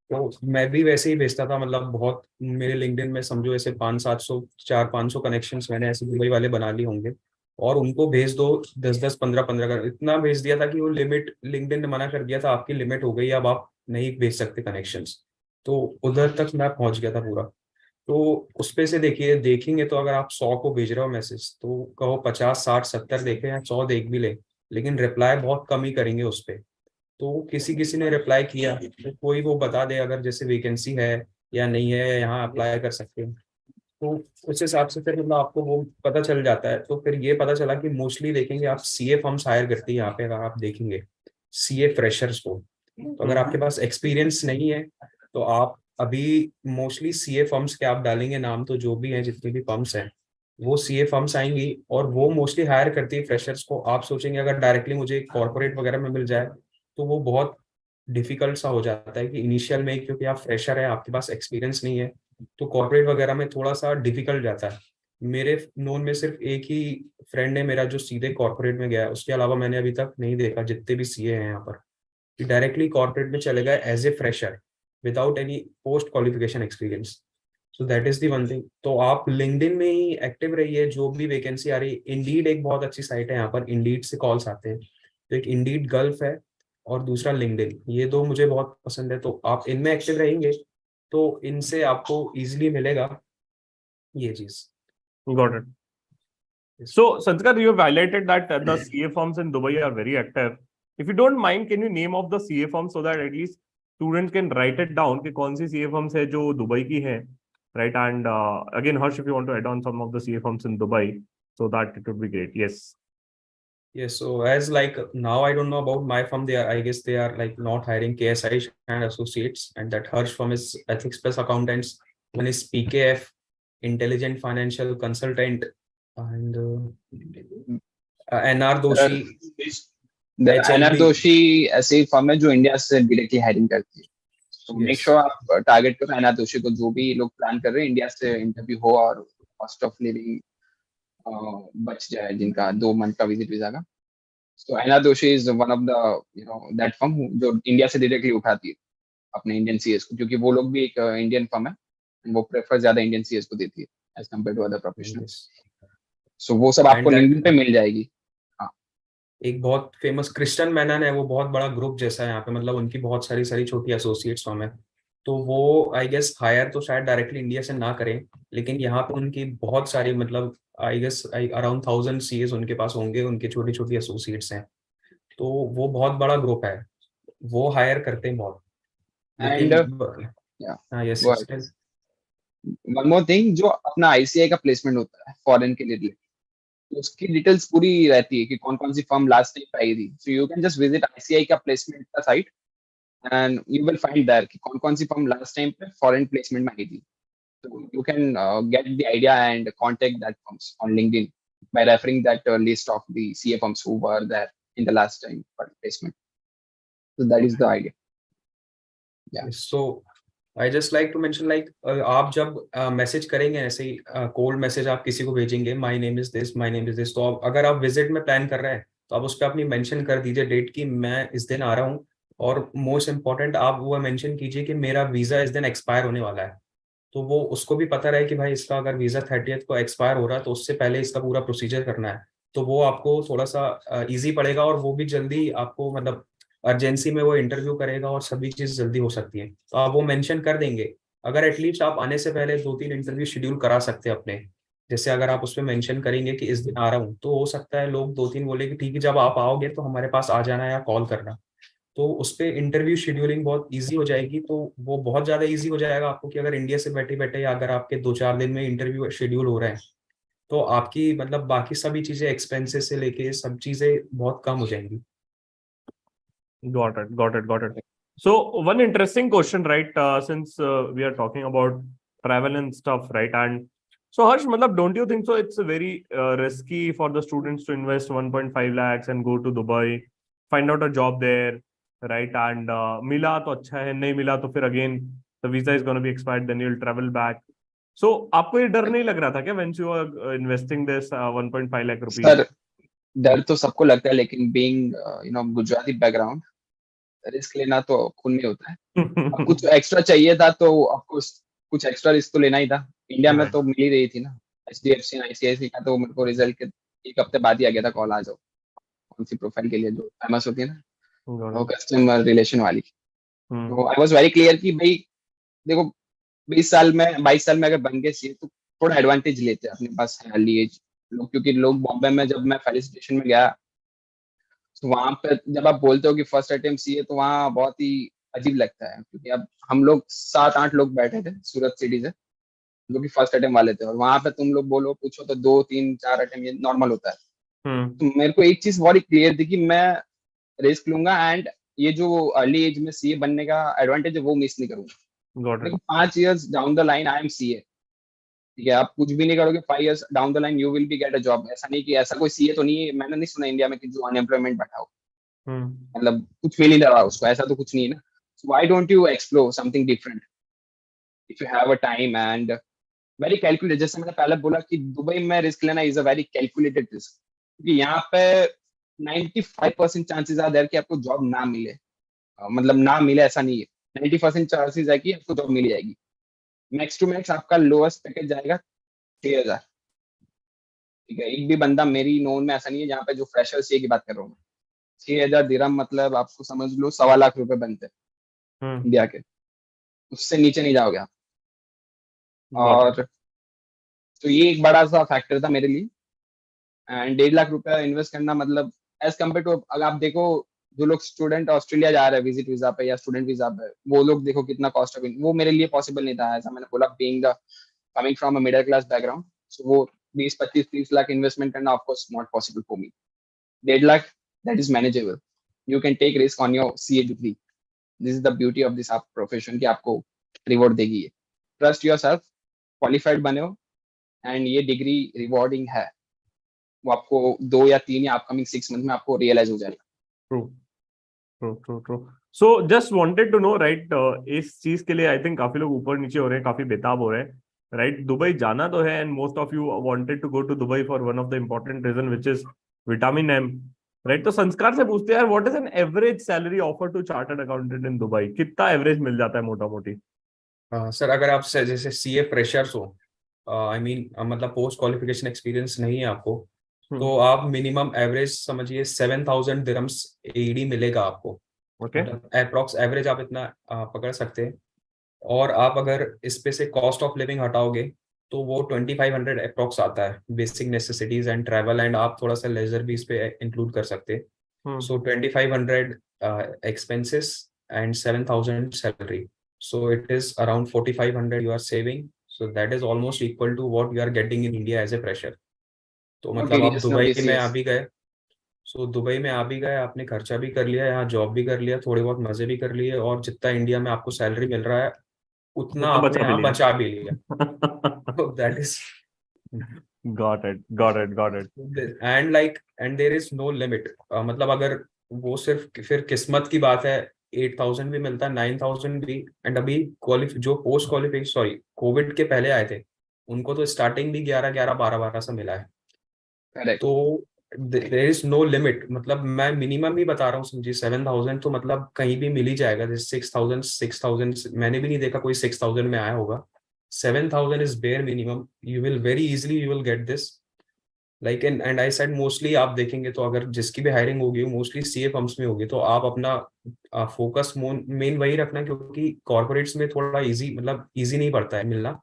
तो मैं भी वैसे ही भेजता था. मतलब बहुत मेरे लिंक्डइन में समझो ऐसे 500-700 400-500 कनेक्शंस मैंने ऐसे दुबई वाले बना लिए होंगे, और उनको भेज दो 10-10 15-15 का इतना भेज दिया था कि वो लिमिट लिंक्डइन ने मना कर दिया था, आपकी लिमिट हो गई, अब आप नहीं भेज सकते कनेक्शंस. तो उधर तक मैं पहुंच गया था पूरा. तो उस पे से देखिए देखेंगे तो अगर आप 100 को भेज रहे हो मैसेज तो कहो 50 60 70 देखे या 100 देख भी ले, लेकिन रिप्लाई बहुत कम ही करेंगे उस पे. तो किसी किसी ने रिप्लाई किया तो कोई वो बता दे अगर जैसे वैकेंसी है या नहीं है, यहाँ अप्लाई कर सकते हैं. तो उस हिसाब से फिर मतलब आपको वो पता चल जाता है. तो फिर ये पता चला कि मोस्टली देखेंगे आप सीए फर्म्स हायर करती है यहाँ पे. अगर आप देखेंगे सीए फ्रेशर्स को, तो अगर आपके पास एक्सपीरियंस नहीं है तो आप अभी मोस्टली सीए फर्म्स के आप डालेंगे नाम तो जो भी हैं जितनी भी फर्म्स हैं वो सीए फर्म्स आएंगी और वो मोस्टली हायर करती है फ्रेशर्स को. आप सोचेंगे अगर डायरेक्टली मुझे कॉर्पोरेट वगैरह में मिल जाए तो वो बहुत डिफिकल्ट सा हो जाता है कि इनिशियल में, क्योंकि आप फ्रेशर है आपके पास एक्सपीरियंस नहीं है, तो कॉर्पोरेट वगैरह में थोड़ा सा डिफिकल्ट जाता है. मेरे नोन में सिर्फ एक ही फ्रेंड है मेरा जो सीधे कॉर्पोरेट में गया है, उसके अलावा मैंने अभी तक नहीं देखा जितने भी सीए हैं यहाँ पर कि डायरेक्टली कॉर्पोरेट में चले गए as a fresher without any post qualification experience. So that is the one thing. तो आप लिंक्डइन में ही एक्टिव रहिए, जो भी वैकेंसी आ रही है. इंडीड एक बहुत अच्छी साइट है यहाँ पर, इंडीड से कॉल्स आते हैं. तो एक इंडीड गल्फ है और दूसरा लिंक्डइन, ये दो मुझे बहुत पसंद है. तो आप इनमें एक्टिव रहेंगे तो इनसे आपको इजीली मिलेगा ये चीज. Got it. So, Sanskar, you have highlighted that the CA firms in Dubai are very active. If you don't mind, can you name of the CA firms so that at least students can write it down कि कौन सी CA firms है जो Dubai की है, right? And again, Harsh, if you want to add on some of the CA firms in Dubai, so that it would be great. Yes. Yes, so as like now I don't know about my firm, they are, I guess they are like not hiring KSI and associates, and that Harsh firm is Ethics Plus Accountants. One is PKF, Intelligent Financial Consultant, and NR Doshi. NR Doshi ऐसी firm है जो India से directly hiring करती है. तो make sure आप target करो NR दोषी को. जो भी लोग प्लान कर रहे हैं इंडिया से इंटरव्यू हो और कॉस्ट ऑफ लिविंग बच जाए जिनका 2 month का विजिट वीजा का. So Anna Doshi is one of the that firm जो इंडिया से डायरेक्टली उठाती है अपने इंडियन सीएस को, क्योंकि वो लोग भी एक इंडियन फर्म है, वो प्रेफर ज्यादा इंडियन सीएस को देती है as compare to other professionals. So वो सब आपको लिंक्डइन पे मिल जाएगी. एक बहुत फेमस क्रिस्टन मैनन है, वो बहुत बड़ा ग्रुप जैसा है यहाँ पे, मतलब उनकी बहुत सारी सारी छोटी एसोसिएट्स फर्म है. तो वो आई गेस हायर तो शायद डायरेक्टली इंडिया से ना करें, लेकिन यहाँ पे उनकी बहुत सारी मतलब आई गेस अराउंड 1000 सीएस उनके पास होंगे, उनके छोटी छोटी एसोसिएट्स हैं. तो वो बहुत बड़ा ग्रुप है, वो हायर करते हैं बहुत. एंड हाँ यस. वन मोर थिंग, जो अपना आईसीआई का प्लेसमेंट होता है फॉरेन के लिए, तो उसकी डिटेल्स पूरी रहती है कि कौन कौन सी फर्म लास्ट टाइम पे आई थी. So you can just visit ICI का प्लेसमेंट का site and you will find there कि कौन कौन सी फर्म लास्ट टाइम पे फॉरेन प्लेसमेंट में आई थी. So you can get the idea and contact that firms on LinkedIn by referring that list of the CA firms who were there in the last time for placement. So that is the idea. Yeah. So I just like to mention like आप जब message करेंगे ऐसे ही cold message आप किसी को भेजेंगे, my name is this, my name is this, तो अगर आप विजिट में प्लान कर रहे हैं तो आप उस पर अपनी मेंशन कर दीजिए डेट की मैं इस दिन आ रहा हूँ, और मोस्ट इम्पोर्टेंट आप वो मेंशन कीजिए कि मेरा वीजा इस दिन एक्सपायर होने वाला है, तो वो उसको भी पता रहे कि भाई इसका अगर वीजा 30th को एक्सपायर हो रहा है तो उससे पहले इसका पूरा प्रोसीजर करना है, तो वो आपको थोड़ा सा इजी पड़ेगा और वो भी जल्दी आपको मतलब अर्जेंसी में वो इंटरव्यू करेगा और सभी चीज जल्दी हो सकती है, तो आप वो मेंशन कर देंगे. अगर एटलीस्ट आप आने से पहले 2-3 इंटरव्यू शेड्यूल करा सकते हैं अपने, जैसे अगर आप उसमें मेंशन करेंगे कि इस दिन आ रहा हूँ, तो हो सकता है लोग 2-3 बोले कि ठीक है जब आप आओगे तो हमारे पास आ जाना या कॉल करना, तो उस पर इंटरव्यू शेड्यूलिंग बहुत ईजी हो जाएगी, तो वो बहुत ज़्यादा ईजी हो जाएगा आपको कि अगर इंडिया से बैठे बैठे अगर आपके 2-4 दिन में इंटरव्यू शेड्यूल हो रहे हैं तो आपकी मतलब बाकी सभी चीज़ें एक्सपेंसेस से लेके सब चीज़ें बहुत कम हो जाएंगी. Got it, got it, got it. So one interesting question, right? Since we are talking about travel and stuff, right? And so Harsh, matlab, don't you think so? It's very risky for the students to invest 1.5 lakhs and go to Dubai, find out a job there, right? And mila to अच्छा है, नहीं मिला तो फिर again the visa is going to be expired, then you'll travel back. So आपको ये डर नहीं लग रहा था क्या when you were investing this 1.5 lakh rupees? Sir डर तो सबको लगता है, लेकिन बीइंग गुजराती बैकग्राउंड, रिस्क लेना तो खून में होता है. अब कुछ एक्स्ट्रा चाहिए था तो आपको कुछ एक्स्ट्रा रिस्क तो लेना ही था. इंडिया में तो मिल ही रही थी ना, एचडीएफसी आईसीआईसी का तो मेरे को रिजल्ट के एक हफ्ते बाद ही आ गया था कॉल, आ जाओ कौन सी प्रोफाइल के लिए जो फेमस होती है ना, वो कस्टमर रिलेशन वाली. तो आई वाज वेरी क्लियर कि भाई देखो 20 साल में 22 साल में अगर बन गए सीए तो थोड़ा एडवांटेज लेते हैं, अपने पास है अर्ली एज लोग, क्योंकि लोग बॉम्बे में जब मैं फेलिसिटेशन में गया तो वहां पे जब आप बोलते हो कि फर्स्ट अटेम्प्ट सीए तो वहाँ बहुत ही अजीब लगता है, क्योंकि अब हम लोग 7-8 लोग बैठे थे सूरत सिटी से जो कि फर्स्ट अटेम्प्ट वाले थे, और वहां पे तुम लोग बोलो पूछो तो 2-3-4 अटेम्प्ट ये नॉर्मल होता है. तो मेरे को एक चीज बहुत क्लियर थी कि मैं रिस्क लूंगा एंड ये जो अर्ली एज में सीए बनने का एडवांटेज है वो मिस नहीं करूंगा. देखो 5 years down the line I am CA, ठीक है, आप कुछ भी नहीं करोगे 5 years down the line you will be gate a job. ऐसा नहीं कि ऐसा कोई सीए तो नहीं है, मैंने नहीं सुना इंडिया में कि जो अनएम्प्लॉयमेंट बैठा हो, मतलब कुछ फील नहीं रहा उसको, ऐसा तो कुछ नहीं है ना. Why don't you explore something different if you have a time and very calculated. जैसे मैंने पहले बोला कि दुबई में रिस्क लेना is a very calculated risk, क्योंकि यहाँ पे 95% चांसेस आर देयर कि आपको जॉब ना मिले, मतलब ना मिले ऐसा नहीं है, 90% चांसेस है कि आपको जॉब मिल जाएगी. मैक्स टू मैक्स आपका लोएस्ट पैकेज जाएगा 6,000, ठीक है. एक भी बंदा मेरी नोन में ऐसा नहीं है जहाँ पे जो फ्रेशर सीए की बात कर रहा हूँ. 6,000 दिरहम मतलब आपको समझ लो 1.25 लाख रुपए बनते हैं इंडिया के, उससे नीचे नहीं जाओगे आप. और तो ये एक बड़ा सा फैक्टर था मेरे लिए. एंड 1.5 लाख रुपया इन्वेस्ट करना मतलब एज कम्पेयर टू, अगर आप देखो जो लोग स्टूडेंट ऑस्ट्रेलिया जा रहे हैं विजिट वीजा पे या स्टूडेंट वीजा पे, वो लोग देखो कितना कॉस्ट ऑफ, वो मेरे लिए पॉसिबल नहीं था. ऐसा मैंने बोला being the coming from a middle class background, so वो 20-25-30 लाख इन्वेस्टमेंट करना of course not possible for me. 1.5 lakh that is manageable. You can take risk on your CA degree. This is the beauty of this आप profession की आपको reward देगी ये. Trust yourself, qualified बने हो and ये डिग्री रिवॉर्डिंग है, वो आपको 2 या 3 या अपकमिंग 6 मंथ में आपको रियलाइज हो जाएगा. True. So just wanted to know right, इस चीज के लिए आई थिंक काफी लोग ऊपर नीचे हो रहे हैं, काफी बेताब हो रहे हैं, राइट? दुबई जाना तो है and most of you wanted to go to Dubai for one of the important reason which is vitamin M, right? तो संस्कार से पूछते हैं यार, what is an average salary offer to chartered accountant in Dubai? कितना average मिल जाता है मोटा मोटी? सर अगर आप जैसे सीए फ्रेशर्स हो, आई मीन मतलब पोस्ट क्वालिफिकेशन एक्सपीरियंस नहीं है आपको, तो आप मिनिमम एवरेज समझिए 7,000 दिरहम्स एडी मिलेगा आपको. मतलब अप्रॉक्स एवरेज आप इतना पकड़ सकते हैं. और आप अगर इस पे से कॉस्ट ऑफ लिविंग हटाओगे तो वो 2,500 अप्रॉक्स आता है, basic necessities and travel, and आप थोड़ा सा लेजर भी इस पे इंक्लूड कर सकते हैं. सो 2,500 expenses and 7,000 salary, so it is around 4,500 you are saving. So that is almost equal to what you are getting in India as a fresher. तो Not मतलब आप TDS, no दुबई में आ TCS. भी गए, so Dubai में आ भी गए, आपने खर्चा भी कर लिया, यहाँ जॉब भी कर लिया, थोड़े बहुत मजे भी कर लिए, और जितना इंडिया में आपको सैलरी मिल रहा है उतना उतना आपने बचा भी यहाँ लिया। बचा भी लिया। So that is Got it, got it, got it. and there is no limit. मतलब अगर वो सिर्फ फिर किस्मत की बात है, 8,000 भी मिलता है, 9,000 भी। एंड अभी जो पोस्ट क्वालिफिकेशन, सॉरी, कोविड के पहले आए थे, उनको तो स्टार्टिंग भी 11 12 12 से मिला है। Correct. तो देयर इज नो लिमिट, मतलब मैं मिनिमम ही बता रहा हूँ समझिए, 7,000 तो मतलब कहीं भी मिल ही जाएगा। जैसे 6,000 मैंने भी नहीं देखा कोई 6,000 में आया होगा। 7,000 is bare minimum, you will very easily you will get this. Like and I said mostly आप देखेंगे तो अगर जिसकी भी हायरिंग होगी मोस्टली सीए फर्म्स में होगी, तो आप अपना फोकस मेन वही रखना, क्योंकि कॉर्पोरेट्स में थोड़ा इजी, मतलब इजी नहीं पड़ता है मिलना।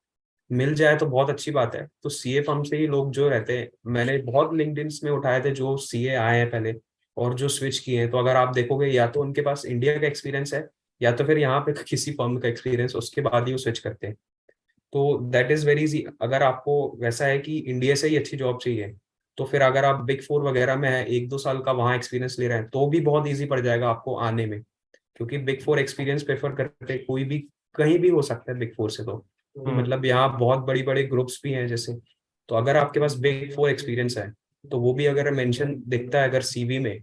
मिल जाए तो बहुत अच्छी बात है। तो सीए फर्म से ही लोग जो रहते हैं, मैंने बहुत लिंक्डइन्स में उठाए थे जो सीए आए हैं पहले और जो स्विच किए हैं, तो अगर आप देखोगे या तो उनके पास इंडिया का एक्सपीरियंस है या तो फिर यहाँ पे किसी फर्म का एक्सपीरियंस, उसके बाद ही वो स्विच करते हैं। तो दैट इज वेरी इजी। अगर आपको वैसा है कि इंडिया से ही अच्छी जॉब चाहिए, तो फिर अगर आप बिग फोर वगैरह में है, 1 2 साल का वहाँ एक्सपीरियंस ले रहे हैं, तो भी बहुत ईजी पड़ जाएगा आपको आने में, क्योंकि बिग फोर एक्सपीरियंस प्रेफर करते हैं, कोई भी कहीं भी हो सकता है बिग फोर से। तो मतलब यहाँ बहुत बड़ी बड़े ग्रुप्स भी हैं जैसे, तो अगर आपके पास बिग फोर एक्सपीरियंस है तो वो भी अगर मेंशन दिखता है अगर सीवी में,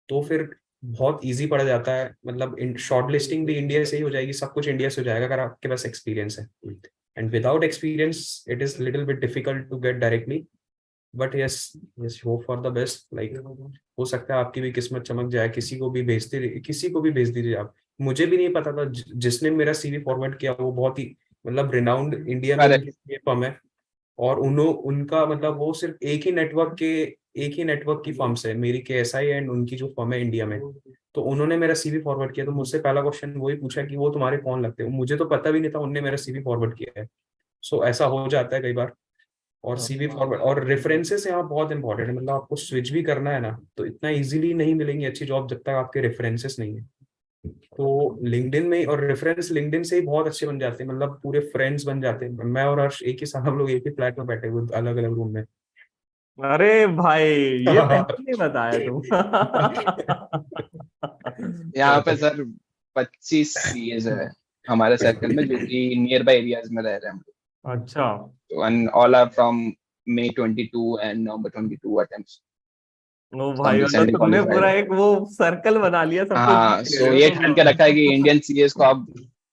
तो फिर बहुत इजी पड़ जाता है। मतलब शॉर्ट लिस्टिंग भी इंडिया से ही हो जाएगी, सब कुछ इंडिया से हो जाएगा अगर आपके पास एक्सपीरियंस है। And without experience it is little bit difficult to get directly, but yes yes hope for the best. Like हो सकता है आपकी भी किस्मत चमक जाए, किसी को भी भेज दीजिए आप। मुझे भी नहीं पता था, जिसने मेरा सीवी फॉरवर्ड किया वो बहुत ही मतलब रिनाउंड इंडिया में Correct. उनकी फर्म है, और उनका मतलब वो सिर्फ एक ही नेटवर्क की फर्म से, मेरी केएसआई एंड उनकी जो फर्म है इंडिया में, तो उन्होंने मेरा सीवी फॉरवर्ड किया। तो मुझसे पहला क्वेश्चन वही पूछा कि वो तुम्हारे कौन लगते हैं, मुझे तो पता भी नहीं था, उनने मेरा सीवी फॉरवर्ड किया है। सो ऐसा हो जाता है कई बार। और सीवी फॉरवर्ड और रेफरेंसेस यहाँ बहुत इंपॉर्टेंट है, मतलब आपको स्विच भी करना है ना तो इतना इजीली नहीं मिलेंगी अच्छी जॉब जब तक आपके रेफरेंसेस नहीं है। तो लिंक्डइन में, और रेफरेंस लिंक्डइन से ही बहुत अच्छे बन जाते हैं, मतलब पूरे फ्रेंड्स बन जाते हैं। मैं और हर्ष एक ही साथ, हम लोग एक ही फ्लैट में बैठे हुए अलग अलग रूम में। अरे भाई, ये पहले नहीं बताया तुम। यहाँ पे सर 25 सीएज है हमारे सर्कल में, जो कि नियर बाय एरियाज में रह रहे हैं हम लोग। अच्छा। तो and all are from May 22 and November 22 attempts. Oh So हम भाई, मतलब recently तुमने qualified पूरा है. एक वो सर्कल बना लिया, सबको हाँ, घेर सो रहे ये हो ठान के रखा है कि इंडियन तुम। सीएस को अब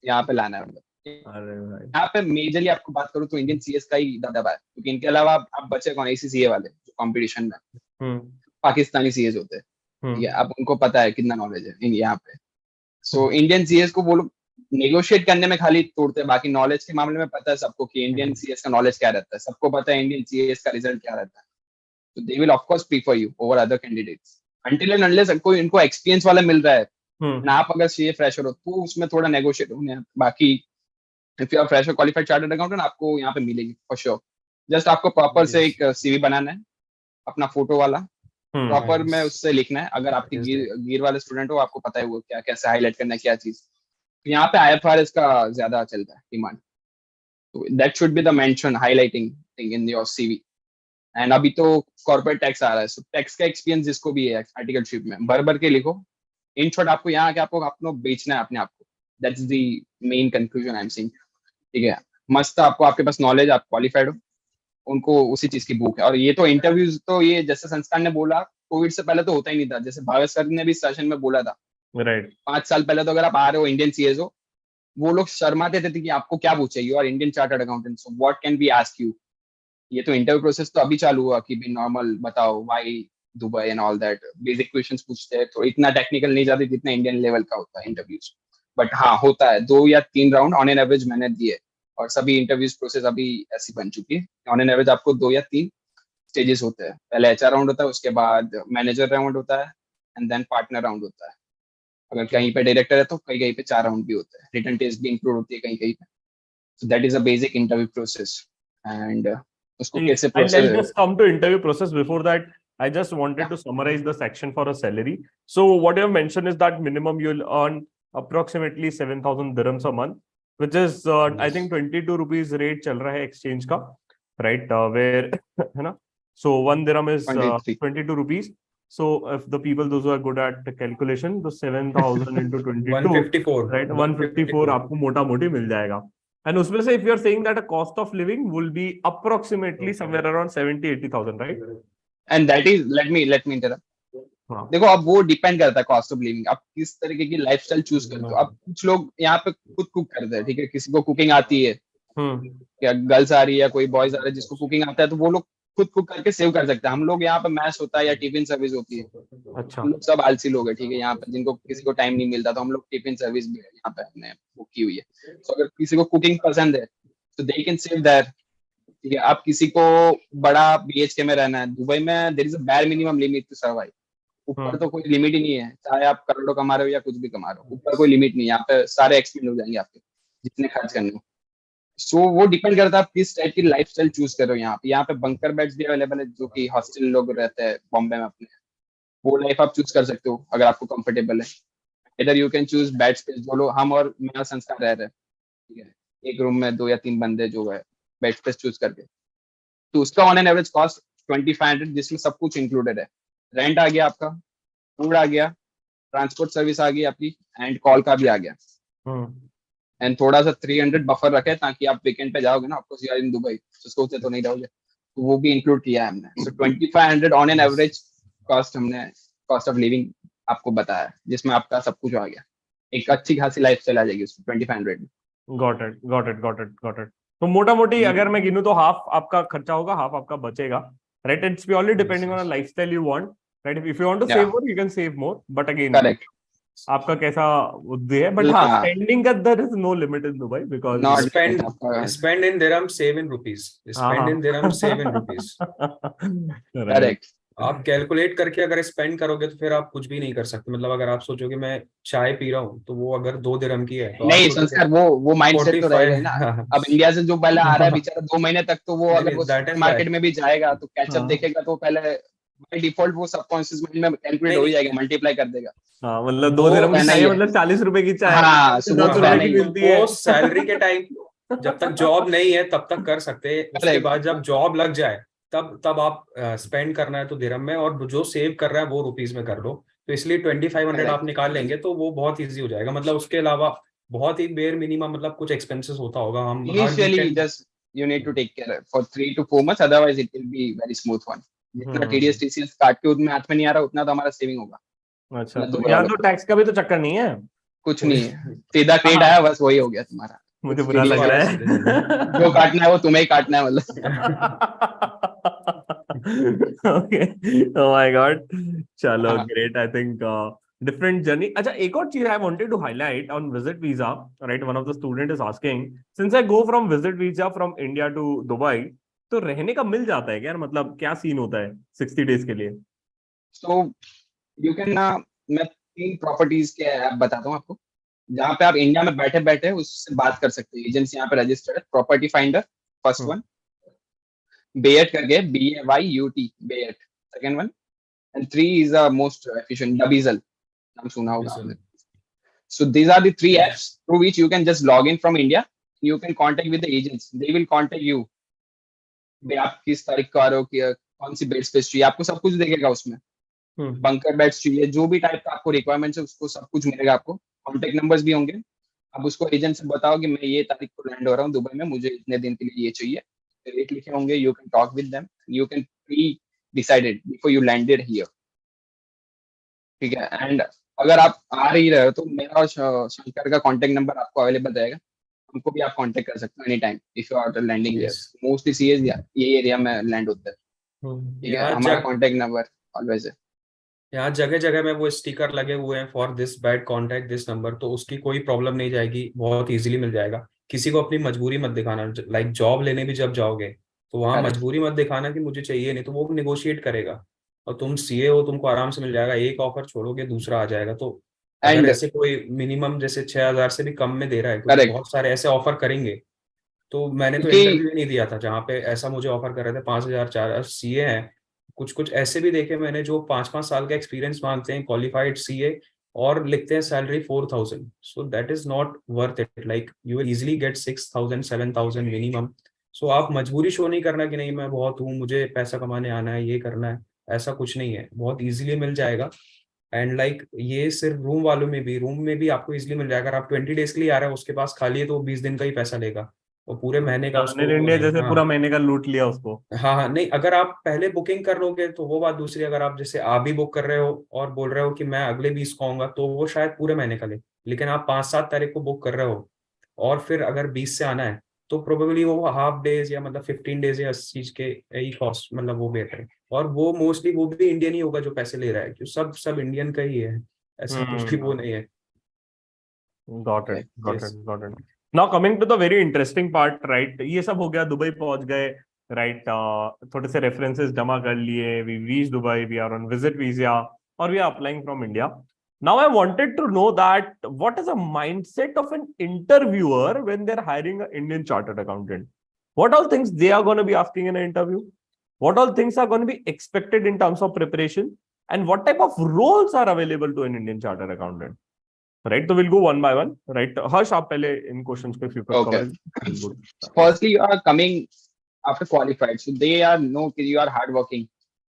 यहाँ पे लाना है मतलब. अरे भाई। यहाँ पे मेजरली आपको बात करूँ तो इंडियन सीएस का ही दबदबा है, क्योंकि इनके अलावा आप बचे कौन, एसीसीए वाले जो कंपटीशन में हम्म पाकिस्तानी सीएस होते हैं. ठीक है, हम्म अब उनको पता है कितना नॉलेज है यहाँ पे. सो इंडियन सीएस को वो लोग नेगोशिएट करने में खाली तोड़ते हैं, बाकी नॉलेज के मामले में पता है सबको कि इंडियन सीएस का नॉलेज क्या रहता है, सबको पता है इंडियन सीएस का रिजल्ट क्या रहता है. तो they will of course prefer you over other candidates until and unless कोई इनको एक्सपीरियंस वाला मिल रहा है. हम्म ना आप अगर सीए फ्रेशर हो तो उसमें थोड़ा नेगोशिएट होने हैं. बाकी if you are fresher qualified chartered accountant आपको यहाँ पे मिलेगी फॉर श्योर. जस्ट आपको प्रॉपर से Yes. एक सीवी बनाना है अपना फोटो वाला, प्रॉपर में Nice. उससे लिखना है. अगर आपकी That is गिर वाले स्टूडेंट हो आपको पता है वो क्या कैसे हाईलाइट करना है क्या चीज. तो यहाँ पे आईएफआरएस का ज्यादा चलता है डिमांड. तो that should be the mention highlighting thing in your CV. And अभी तो कॉर्पोरेट टैक्स आ रहा है, सो टैक्स का एक्सपीरियंस जिसको भी है आर्टिकलशिप में भर भर के लिखो. इन शॉर्ट आपको यहाँ आके आपको अपना बेचना है अपने आप को. That's the main conclusion I am saying. ठीक है, मस्त आपको आपके पास नॉलेज, आप क्वालिफाइड हो, उनको उसी चीज की भूख है. और ये तो इंटरव्यूज तो ये जैसे संस्कार ने बोला कोविड से पहले तो होता ही नहीं था. जैसे भावेश सर ने भी सेशन में बोला था राइट. 5 साल पहले, तो अगर आप आ रहे हो इंडियन सीएस हो, वो लोग शर्माते थे कि आपको क्या पूछे, you are Indian chartered accountant so what can be ask you. ये तो इंटरव्यू प्रोसेस तो अभी चालू हुआ कि भी नॉर्मल बताओ why Dubai and all that, basic questions पूछते हैं. तो इतना टेक्निकल नहीं जाते जितना इंडियन लेवल का होता है इंटरव्यूज. बट हाँ होता है 2 या 3 राउंड ऑन एन एवरेज मैंने दिए, और सभी इंटरव्यूज प्रोसेस अभी ऐसी बन चुकी है. ऑन एन एवरेज आपको 2 या 3 स्टेजेस होते हैं. पहले एचआर राउंड होता है, उसके बाद मैनेजर राउंड होता है, एंड देन पार्टनर राउंड होता है. अगर कहीं पे डायरेक्टर है तो कहीं कहीं पे 4 राउंड भी होते हैं. रिटन टेस्ट भी इंक्लूड होती है कहीं कहीं पे. सो that is a basic interview process. And उसको कैसे I'll process. just come to interview process. Before that, I just wanted to summarize the section for a salary. So what you have mentioned is that minimum you'll earn approximately 7,000 dirhams a month. which is I think 22 rupees rate चल रहा है exchange का, right? Where है ना? So 1 dirham is 23 22 rupees. So if the people those who are good at calculation, तो 7,000 into 22, 154 right? 154 आपको मोटा मोटी मिल जाएगा. And उसमें से if you are saying that a cost of living will be approximately somewhere around 70-80,000, right? And that is let me interrupt. हाँ. देखो अब वो डिपेंड करता है कॉस्ट ऑफ लिविंग, आप किस तरीके की लाइफस्टाइल चूज करते हो. अब कुछ लोग यहाँ पे खुद कुक करते हैं, ठीक है, किसी को कुकिंग आती है, या गर्ल्स आ रही है या कोई बॉयज आ रहा है जिसको कुकिंग आता है, तो वो लोग खुद कुक करके सेव कर सकते हैं. हम लोग यहाँ पे मैस होता है या टिफिन सर्विस होती है. अच्छा. हम लोग सब आलसी लोग हैं, ठीक है, यहाँ पे जिनको किसी को टाइम नहीं मिलता, तो हम लोग टिफिन सर्विस भी है यहाँ पे हमने बुक की हुई है. तो अगर किसी को कुकिंग पसंद है तो दे कैन सेव दैट. ठीक है, आप किसी को बड़ा BHK में रहना है, दुबई में there is a bare minimum limit to survive. ऊपर तो कोई लिमिट ही नहीं है, चाहे आप करोड़ों कमा रहे हो या कुछ भी कमा रहे हो, ऊपर कोई लिमिट नहीं है. यहाँ पे सारे एक्सपेंड हो जाएंगे आपके, जितने खर्च करने हो. सो वो डिपेंड करता है आप किस टाइप की लाइफस्टाइल चूज कर रहे हो. यहाँ पे बंकर बेड्स भी अवेलेबल है, जो कि हॉस्टल लोग रहते हैं बॉम्बे में अपने, वो लाइफ आप चूज कर सकते हो अगर आपको कंफर्टेबल है. इधर you can choose bed space. जो लोग हम और मेरा संस्कार रह रहे हैं, ठीक है, एक रूम में 2 या 3 बंदे जो है बेड स्पेस चूज करके, तो उसका ऑन एन एवरेज कॉस्ट 2500, जिसमें सब कुछ इंक्लूडेड है. रेंट आ गया आपका, फूड आ गया, ट्रांसपोर्ट सर्विस आ गई आपकी, एंड कॉल का भी आ गया. एंड थोड़ा सा 300 बफर रखे ताकि आप वीकेंड पे जाओगे ना, of course you are in Dubai, तो सोचते तो नहीं रहोगे, तो वो भी इंक्लूड किया है हमने. सो 2500 ऑन एन एवरेज कॉस्ट, हमने कॉस्ट ऑफ लिविंग आपको बताया, जिसमें आपका सब कुछ आ गया. एक अच्छी खासी लाइफ स्टाइल आ जाएगी उसमें 2500 में. Got it. तो मोटा मोटी अगर मैं गिनूं तो हाफ आपका खर्चा होगा, हाफ आपका बचेगा, right? It's purely depending on lifestyle you want, right? If you want to save more, you can save more, but again correct, आपका कैसा बुद्धि है. बट हाँ, स्पेंडिंग का there is no limit in Dubai, because spend in dirham, save in rupees. Spend in dirham, save in rupees. Correct. आप calculate करके अगर spend करोगे तो फिर आप कुछ भी नहीं कर सकते. मतलब अगर आप सोचोगे मैं चाय पी रहा हूँ तो वो अगर 2 दिरहम की है तो नहीं, संस्कार वो माइंडसेट तो रहेगा ही ना. अब इंडिया से जो पहले आ रहा है बेचारा 2 महीने तक, तो वो अगर वो मार्केट में भी जाएगा तो कैचअप देखेगा, तो पहले बाय डिफॉल्ट वो सबकॉन्शियस माइंड में कैलकुलेट हो ही जाएगा, मल्टीप्लाई कर देगा. हाँ, मतलब 2 दिरहम की चाय मतलब 40 रुपए की चाय. हाँ, 10 रुपए की मिलती है. वो सैलरी के टाइम जब तक जॉब नहीं है तब तक कर सकते हैं. उसके बाद जब जॉब लग जाए तब आप स्पेंड करना है तो दिरहम में, और जो सेव कर रहा है वो रुपीस में कर लो. तो इसलिए 2500 आप निकाल लेंगे तो वो बहुत इजी हो जाएगा. मतलब उसके अलावा बहुत ही बेयर मिनिमम मतलब कुछ एक्सपेंसेस होता होगा. हम initially just you need to take care for 3 to 4 months, otherwise it will be very smooth one. जितना TDS TCS काट के उतना हाथ में नहीं आ रहा, उतना तो हमारा सेविंग होगा. अच्छा, तो यहाँ तो टैक्स का भी तो चक्कर नहीं है, कुछ नहीं है, सीधा क्रेडिट आया, बस वही हो गया तुम्हारा. मुझे बुरा लग रहा है. जो काटना है वो तुम्हें ही काटना है, मतलब. Okay, oh my god. चलो, great. I think different journey. अच्छा, एक और चीज I wanted to highlight on visit visa, right? One of the student is asking, since I go from visit visa from India to Dubai, तो रहने का मिल जाता है क्या? मतलब क्या सीन होता है 60 days के लिए? So you can मैं 3 प्रॉपर्टीज के ऐप बताता हूँ आपको, जहाँ पे आप इंडिया में बैठे बैठे उससे बात कर सकते हैं. एजेंसी यहाँ पे रजिस्टर्ड है, Property Finder first one, Bayut करके BAYUT Bayut second one, and 3 is the most efficient, Dubizzle नाम सुना होगा आपने. So these are the 3 apps through which you can just log in from India. You can contact with the agents. They will contact you. भाई आप किस तारीख को आ रहे हो, कौन सी बेड स्पेस चाहिए, आपको सब कुछ देखेगा उसमें. बंकर बेड्स चाहिए, जो भी टाइप का आपको रिक्वायरमेंट्स है उसको सब कुछ मिलेगा आपको. कॉन्टेक्ट नंबर्स भी होंगे. आप उसको एजेंट से बताओ कि मैं ये तारीख को लैंड हो रहा हूँ दुबई में, मुझे इतने दिन के लिए ये चाहिए, रेट लिखे होंगे. You can talk with them, you can pre decided before you landed here. ठीक है, एंड अगर आप आ ही रहे हो तो मेरा और शंकर का कॉन्टेक्ट नंबर आपको अवेलेबल रहेगा. हमको भी आप कांटेक्ट कर सकते हो any time if you are landing here. Mostly CS ये एरिया में लैंड होता है. ठीक है, हमारा कांटेक्ट नंबर ऑलवेज है. यहाँ जगह जगह में वो स्टिकर लगे हुए हैं for this bed contact this number, तो उसकी कोई प्रॉब्लम नहीं जाएगी, बहुत इजीली मिल जाएगा. किसी को अपनी मजबूरी मत दिखाना. लाइक जॉब लेने भी जब जाओगे तो वहाँ मजबूरी मत दिखाना कि मुझे चाहिए नहीं, तो वो निगोशिएट करेगा. और तुम सीए हो, तुमको आराम से मिल जाएगा. एक ऑफर छोड़ोगे दूसरा आ जाएगा. तो अगर ऐसे कोई मिनिमम जैसे 6000 से भी कम में दे रहा है, क्योंकि बहुत सारे ऐसे ऑफर करेंगे. तो मैंने तो इंटरव्यू नहीं दिया था जहाँ पे ऐसा मुझे ऑफर कर रहे थे 5000 4000. सीए हैं कुछ कुछ ऐसे भी देखे मैंने जो 5-5 साल का एक्सपीरियंस मांगते हैं, क्वालिफाइड सीए, और लिखते हैं salary 4,000, so that is not worth it. Like you will easily get 6,000 7,000 minimum. So आप मजबूरी शो नहीं करना कि नहीं मैं बहुत हूँ, मुझे पैसा कमाने आना है, ये करना है, ऐसा कुछ नहीं है, बहुत इजीली मिल जाएगा। एंड लाइक ये सिर्फ रूम वालों में भी, रूम में भी आपको इजीली मिल जाएगा। अगर आप 20 days के लिए आ रहे हैं, उसके पास खाली है तो वो 20 दिन का ही पैसा लेगा, और पूरे महीने का उसको वो इंडिया नहीं। जैसे पूरा हाँ महीने का लूट लिया उसको। हाँ हाँ, नहीं अगर आप पहले बुकिंग कर लोगे तो वो बात दूसरी। अगर आप जैसे आप भी बुक कर रहे हो और बोल रहे हो कि मैं अगले 20 को आऊंगा, तो वो शायद पूरे महीने का ले। लेकिन आप 5-7 तारीख को बुक कर रहे हो और फिर अगर 20 से आना है, तो प्रोबेबली वो हाफ डेज या मतलब 15 days या इस चीज के ही कॉस्ट, मतलब वो बेटर है। और वो मोस्टली वो भी इंडियन ही होगा जो पैसे ले रहा है, क्योंकि सब सब इंडियन का ही है, ऐसा कुछ भी वो नहीं है। Got it, got yes. it, got it. Now coming to the very interesting part, right? ये सब हो गया, दुबई पहुंच गए, right? थोड़े से references जमा कर लिए, we reached Dubai, we are on visit visa, or we are applying from India. Now I wanted to know that what is a mindset of an interviewer when they're hiring an Indian chartered accountant? What all things they are going to be asking in an interview? What all things are going to be expected in terms of preparation? And what type of roles are available to an Indian chartered accountant? Right, so we'll go one by one. Right, Harsh, आप पहले इन questions पे few Okay. cover. Firstly, you are coming after qualified, so they are know कि you are hardworking,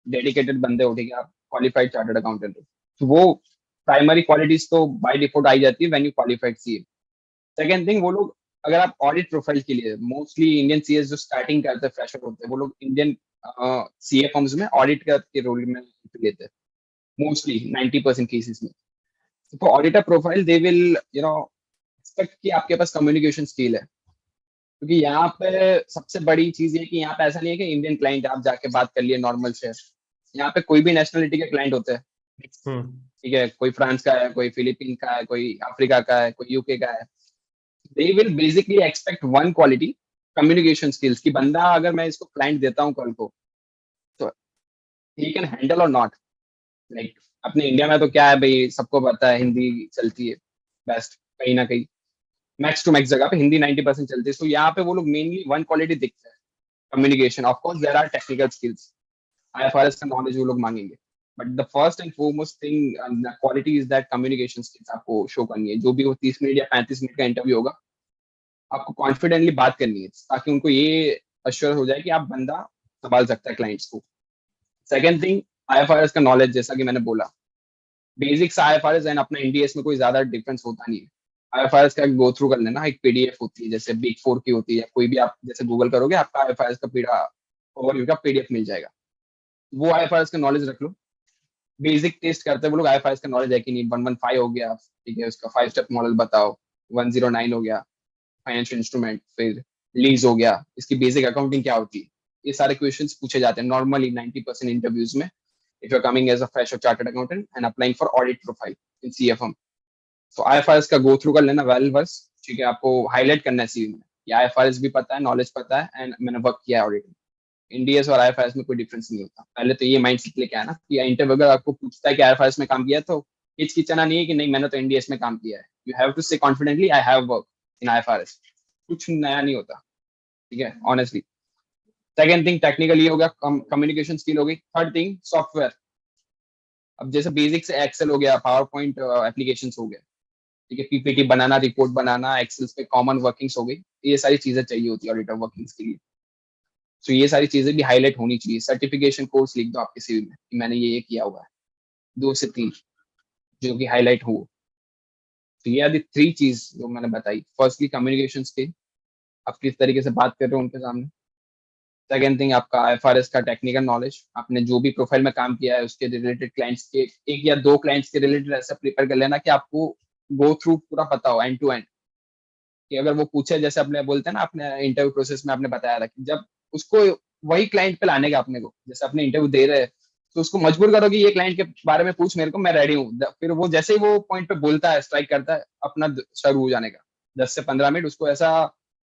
dedicated बंदे हो, ठीक है, आप qualified chartered accountant हो, तो वो primary qualities तो by default आई जाती है when you qualified CA. Second thing, वो लोग अगर आप ऑडिट प्रोफाइल के लिए, मोस्टली इंडियन सीएस जो स्टार्टिंग करते हैं, फ्रेशर होते हैं, वो लोग इंडियन सीए फर्म्स में ऑडिट के रोल में लेते हैं मोस्टली 90% केसेस में। तो auditor profile they will expect कि आपके पास कम्युनिकेशन स्किल है, क्योंकि यहाँ पे सबसे बड़ी चीज ये कि यहाँ पे ऐसा नहीं है कि इंडियन क्लाइंट आप जाके बात कर लिए नॉर्मल से। यहाँ पे कोई भी नेशनलिटी के क्लाइंट होते हैं, ठीक है, कोई फ्रांस का है, कोई फिलीपीन का है, कोई अफ्रीका का है, कोई यूके का है। They will basically expect one quality, communication skills, कि बंदा अगर मैं इसको क्लाइंट देता हूँ कल को, तो ही कैन हैंडल और नॉट। लाइक अपने इंडिया में तो क्या है भाई, सबको पता है हिंदी चलती है बेस्ट, कहीं ना कहीं मैक्स टू मैक्स जगह पे हिंदी 90% चलती है। तो यहाँ पे वो लोग मेनली वन क्वालिटी दिखते हैं, communication. Of course there are technical skills, IFRS का नॉलेज वो लोग मांगेंगे, but the first and foremost thing quality is that communication skills आपको शो करनी है। जो भी वो 30 मिनट या 35 मिनट का इंटरव्यू होगा, आपको कॉन्फिडेंटली बात करनी है, ताकि उनको ये अश्योर हो जाए कि आप बंदा संभाल सकता है क्लाइंट्स को। सेकंड थिंग, आईएफआरएस का नॉलेज, जैसा कि मैंने बोला, बेसिक्स आईएफआरएस एंड अपना एनडीएस में कोई ज्यादा डिफरेंस होता नहीं है। आईएफआरएस का गो थ्रू कर लेना, एक पीडीएफ होती है जैसे बिग फोर की होती है, कोई भी आप जैसे गूगल करोगे आपका आईएफआरएस का पीड़ा ओवरव्यू का पीडीएफ मिल जाएगा, वो आईएफआरएस का नॉलेज रख लो। बेसिक टेस्ट करते हैं वो लोग आईएफआरएस का नॉलेज है कि नहीं। 115 हो गया, ठीक है, उसका 5 स्टेप मॉडल बताओ। 109 हो गया, फाइनेंशियल इंस्ट्रूमेंट। फिर लीज हो गया, इसकी बेसिक अकाउंटिंग क्या होती है। ये सारे क्वेश्चंस पूछे जाते हैं नॉर्मली 90% इंटरव्यूज में, if you're coming as a fresh or chartered accountant and applying for audit profile in CFM. So IFRS का go through कर लेना वेल बस, ठीक है, आपको हाईलाइट करना है सीवी में, ये IFRS भी पता है, नॉलेज पता है, एंड मैंने वर्क किया है ऑडिट में। इंडीएस और IFRS में कोई डिफरेंस नहीं होता। पहले तो ये माइंड सेट लेके आना कि इंटरव्यू अगर आपको पूछता है कि IFRS में काम किया है, तो हिचकिचाना नहीं है कि नहीं मैंने तो इंडीएस में काम किया है। यू हैव टू से confidently I have work in IFRS। कुछ नया नहीं होता, ठीक है, ऑनेस्टली। सेकेंड थिंग टेक्निकल ये हो गया, कम्युनिकेशन स्किल हो गई। Third thing software. अब जैसे बेसिक से एक्सेल हो गया, पावर पॉइंट एप्लीकेशन हो गया, ठीक है, पीपीटी बनाना, रिपोर्ट बनाना, एक्सेल पे कॉमन वर्किंग्स हो गई, ये सारी चीजें चाहिए होती है ऑडिटर वर्किंग्स के लिए। तो ये सारी चीजें भी हाईलाइट होनी चाहिए। सर्टिफिकेशन कोर्स लिख दो आपके सीवी में कि मैंने ये किया हुआ है, 2 से 3 जो कि हाईलाइट हो। तो ये आदि 3 चीज जो मैंने बताई। फर्स्टली कम्युनिकेशन स्किल, आप किस तरीके से बात कर रहे हो उनके सामने। सेकेंड थिंग आपका आईएफआरएस का टेक्निकल नॉलेज, आपने जो भी प्रोफाइल में काम किया है उसके रिलेटेड क्लाइंट्स के 1 या 2 क्लाइंट्स के रिलेटेड ऐसा प्रिपेयर कर लेना कि आपको गो थ्रू पूरा पता हो एंड टू एंड, कि अगर वो पूछे, जैसे आपने बोलते हैं ना, अपने इंटरव्यू प्रोसेस में आपने बताया था कि जब उसको वही क्लाइंट पे लाने का अपने को, जैसे अपने इंटरव्यू दे रहे हैं, तो उसको मजबूर करो कि ये क्लाइंट के बारे में पूछ मेरे को, मैं रेडी हूँ। फिर वो जैसे ही वो पॉइंट पे बोलता है, स्ट्राइक करता है, अपना शुरू हो जाने का 10 से 15 मिनट उसको ऐसा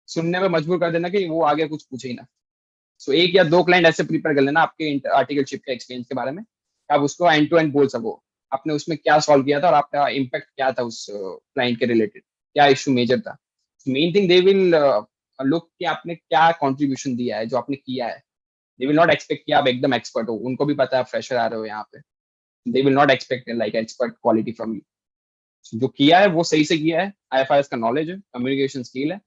सुनने में मजबूर कर देना कि वो आगे कुछ पूछे ही ना। सो 1 या 2 क्लाइंट ऐसे प्रिपेयर कर लेना आपके आर्टिकलशिप के एक्सपीरियंस के बारे में, आप उसको एंड टू एंड बोल सको, आपने उसमें क्या सॉल्व किया था और आपका इम्पैक्ट क्या था उस क्लाइंट के रिलेटेड, क्या इशू मेजर था। Main thing they will look कि आपने क्या कंट्रीब्यूशन दिया है, जो आपने किया है। दे विल नॉट एक्सपेक्ट कि आप एकदम एक्सपर्ट हो, उनको भी पता है फ्रेशर आ रहे हो यहाँ पे। They will not expect like expert quality from you. जो किया है वो सही से किया है, IFRS का नॉलेज है, कम्युनिकेशन स्किल है,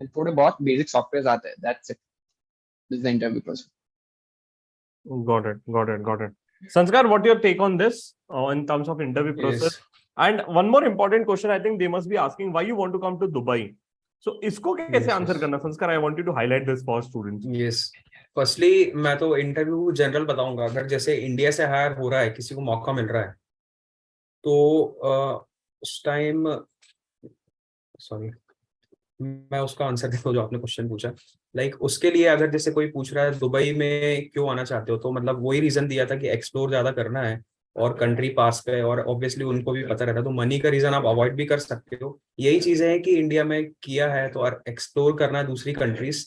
थोड़े बहुत बेसिक सॉफ्टवेयर आते हैं, that's it, this is the interview process. Got it. Got it. Got it. Sanskar, what your take on this in terms of interview process? Yes. And one more important question, I think they must be asking why you want to come to Dubai. So इसको कैसे Yes, answer yes. करना संस्कार? I want you to highlight this for students. Yes. Firstly मैं तो interview general बताऊंगा। अगर जैसे India से हायर हो रहा है, किसी को मौका मिल रहा है, तो उस टाइम, सॉरी, मैं उसका आंसर देता हूँ जो आपने क्वेश्चन पूछा। लाइक उसके लिए अगर जैसे कोई पूछ रहा है दुबई में क्यों आना चाहते हो, तो मतलब वही रीजन दिया था कि एक्सप्लोर ज्यादा करना है और कंट्री पास पे, और ऑब्वियसली उनको भी पता रहता है, तो मनी का रीजन आप अवॉइड भी कर सकते हो। यही चीजें हैं कि इंडिया में किया है तो एक्सप्लोर करना है दूसरी कंट्रीज,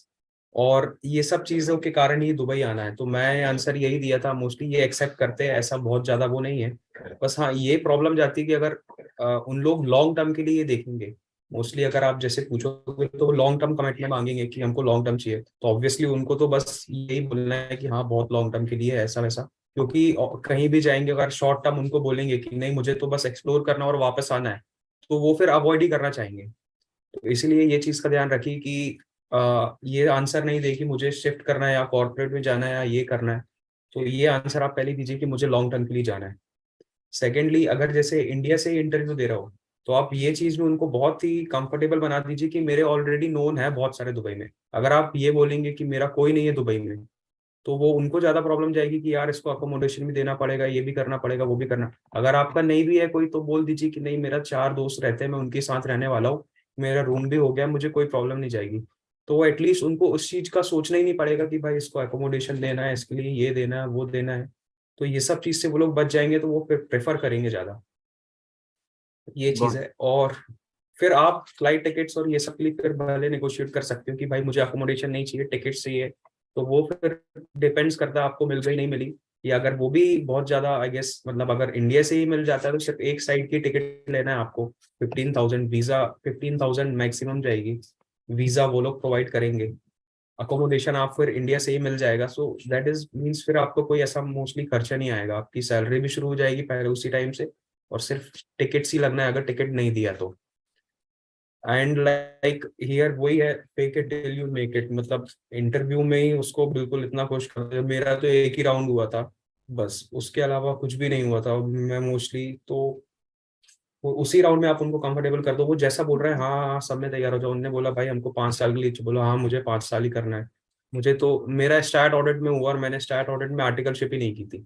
और ये सब चीजों के कारण ही दुबई आना है। तो मैं आंसर यही दिया था। मोस्टली ये एक्सेप्ट करते हैं, ऐसा बहुत ज्यादा वो नहीं है। बस हाँ, ये प्रॉब्लम जाती है कि अगर उन लोग लॉन्ग टर्म के लिए ये देखेंगे। मोस्टली अगर आप जैसे पूछोगे तो लॉन्ग टर्म कमिटमेंट मांगेंगे कि हमको लॉन्ग टर्म चाहिए, तो ऑब्वियसली उनको तो बस यही बोलना है कि हाँ बहुत लॉन्ग टर्म के लिए है ऐसा वैसा। क्योंकि कहीं भी जाएंगे अगर शॉर्ट टर्म उनको बोलेंगे कि नहीं मुझे तो बस एक्सप्लोर करना और वापस आना है, तो वो फिर अवॉइड ही करना चाहेंगे। तो इसीलिए ये चीज का ध्यान रखिए कि ये आंसर नहीं दे कि मुझे शिफ्ट करना है या कॉर्पोरेट में जाना है या ये करना है। तो ये आंसर आप पहले दीजिए कि मुझे लॉन्ग टर्म के लिए जाना है। सेकेंडली, अगर जैसे इंडिया से ही इंटरव्यू दे रहा हो, तो आप ये चीज में उनको बहुत ही कंफर्टेबल बना दीजिए कि मेरे ऑलरेडी नोन है बहुत सारे दुबई में। अगर आप ये बोलेंगे कि मेरा कोई नहीं है दुबई में, तो वो उनको ज्यादा प्रॉब्लम जाएगी कि यार इसको अकोमोडेशन भी देना पड़ेगा, ये भी करना पड़ेगा, वो भी करना। अगर आपका नहीं भी है कोई, तो बोल दीजिए कि नहीं मेरा 4 दोस्त रहते हैं, मैं उनके साथ रहने वाला हूँ, मेरा रूम भी हो गया, मुझे कोई प्रॉब्लम नहीं जाएगी। तो एटलीस्ट उनको उस चीज का सोचना ही नहीं पड़ेगा कि भाई इसको अकोमोडेशन देना है, इसके लिए ये देना है, वो देना है। तो ये सब चीज से वो लोग बच जाएंगे, तो वो प्रेफर करेंगे ज्यादा। ये चीज Got है। और फिर आप फ्लाइट टिकट्स और ये सब के लिए फिर भले नेगोशिएट कर सकते हो कि भाई मुझे अकोमोडेशन नहीं चाहिए, टिकट चाहिए। तो वो फिर डिपेंड्स करता है आपको मिल गई नहीं मिली। या अगर वो भी बहुत ज्यादा आई गेस, मतलब अगर इंडिया से ही मिल जाता है तो सिर्फ एक साइड की टिकट लेना है आपको। 15,000 वीजा, 15,000 मैक्सिमम जाएगी। वीजा वो लोग प्रोवाइड करेंगे, अकोमोडेशन आप फिर इंडिया से ही मिल जाएगा। सो दैट इज मीन्स फिर आपको कोई ऐसा मोस्टली खर्चा नहीं आएगा, आपकी सैलरी भी शुरू हो जाएगी पहले उसी टाइम से, और सिर्फ टिकट्स ही लगना है अगर टिकट नहीं दिया तो। एंड लाइक हियर वही है, fake it till you make it. मतलब इंटरव्यू में ही उसको बिल्कुल इतना खुश कर दिया। मेरा तो एक ही राउंड हुआ था बस, उसके अलावा कुछ भी नहीं हुआ था। मैं मोस्टली तो वो उसी राउंड में आप उनको कंफर्टेबल कर दो, वो जैसा बोल रहे हैं हाँ हाँ सब में तैयार हो जाओ। उन्होंने बोला भाई हमको 5 साल के लिए चाहिए, बोला हाँ मुझे 5 साल ही करना है। मुझे तो मेरा स्टार्ट ऑडिट में हुआ और मैंने स्टार्ट ऑडिट में आर्टिकलशिप ही नहीं की थी।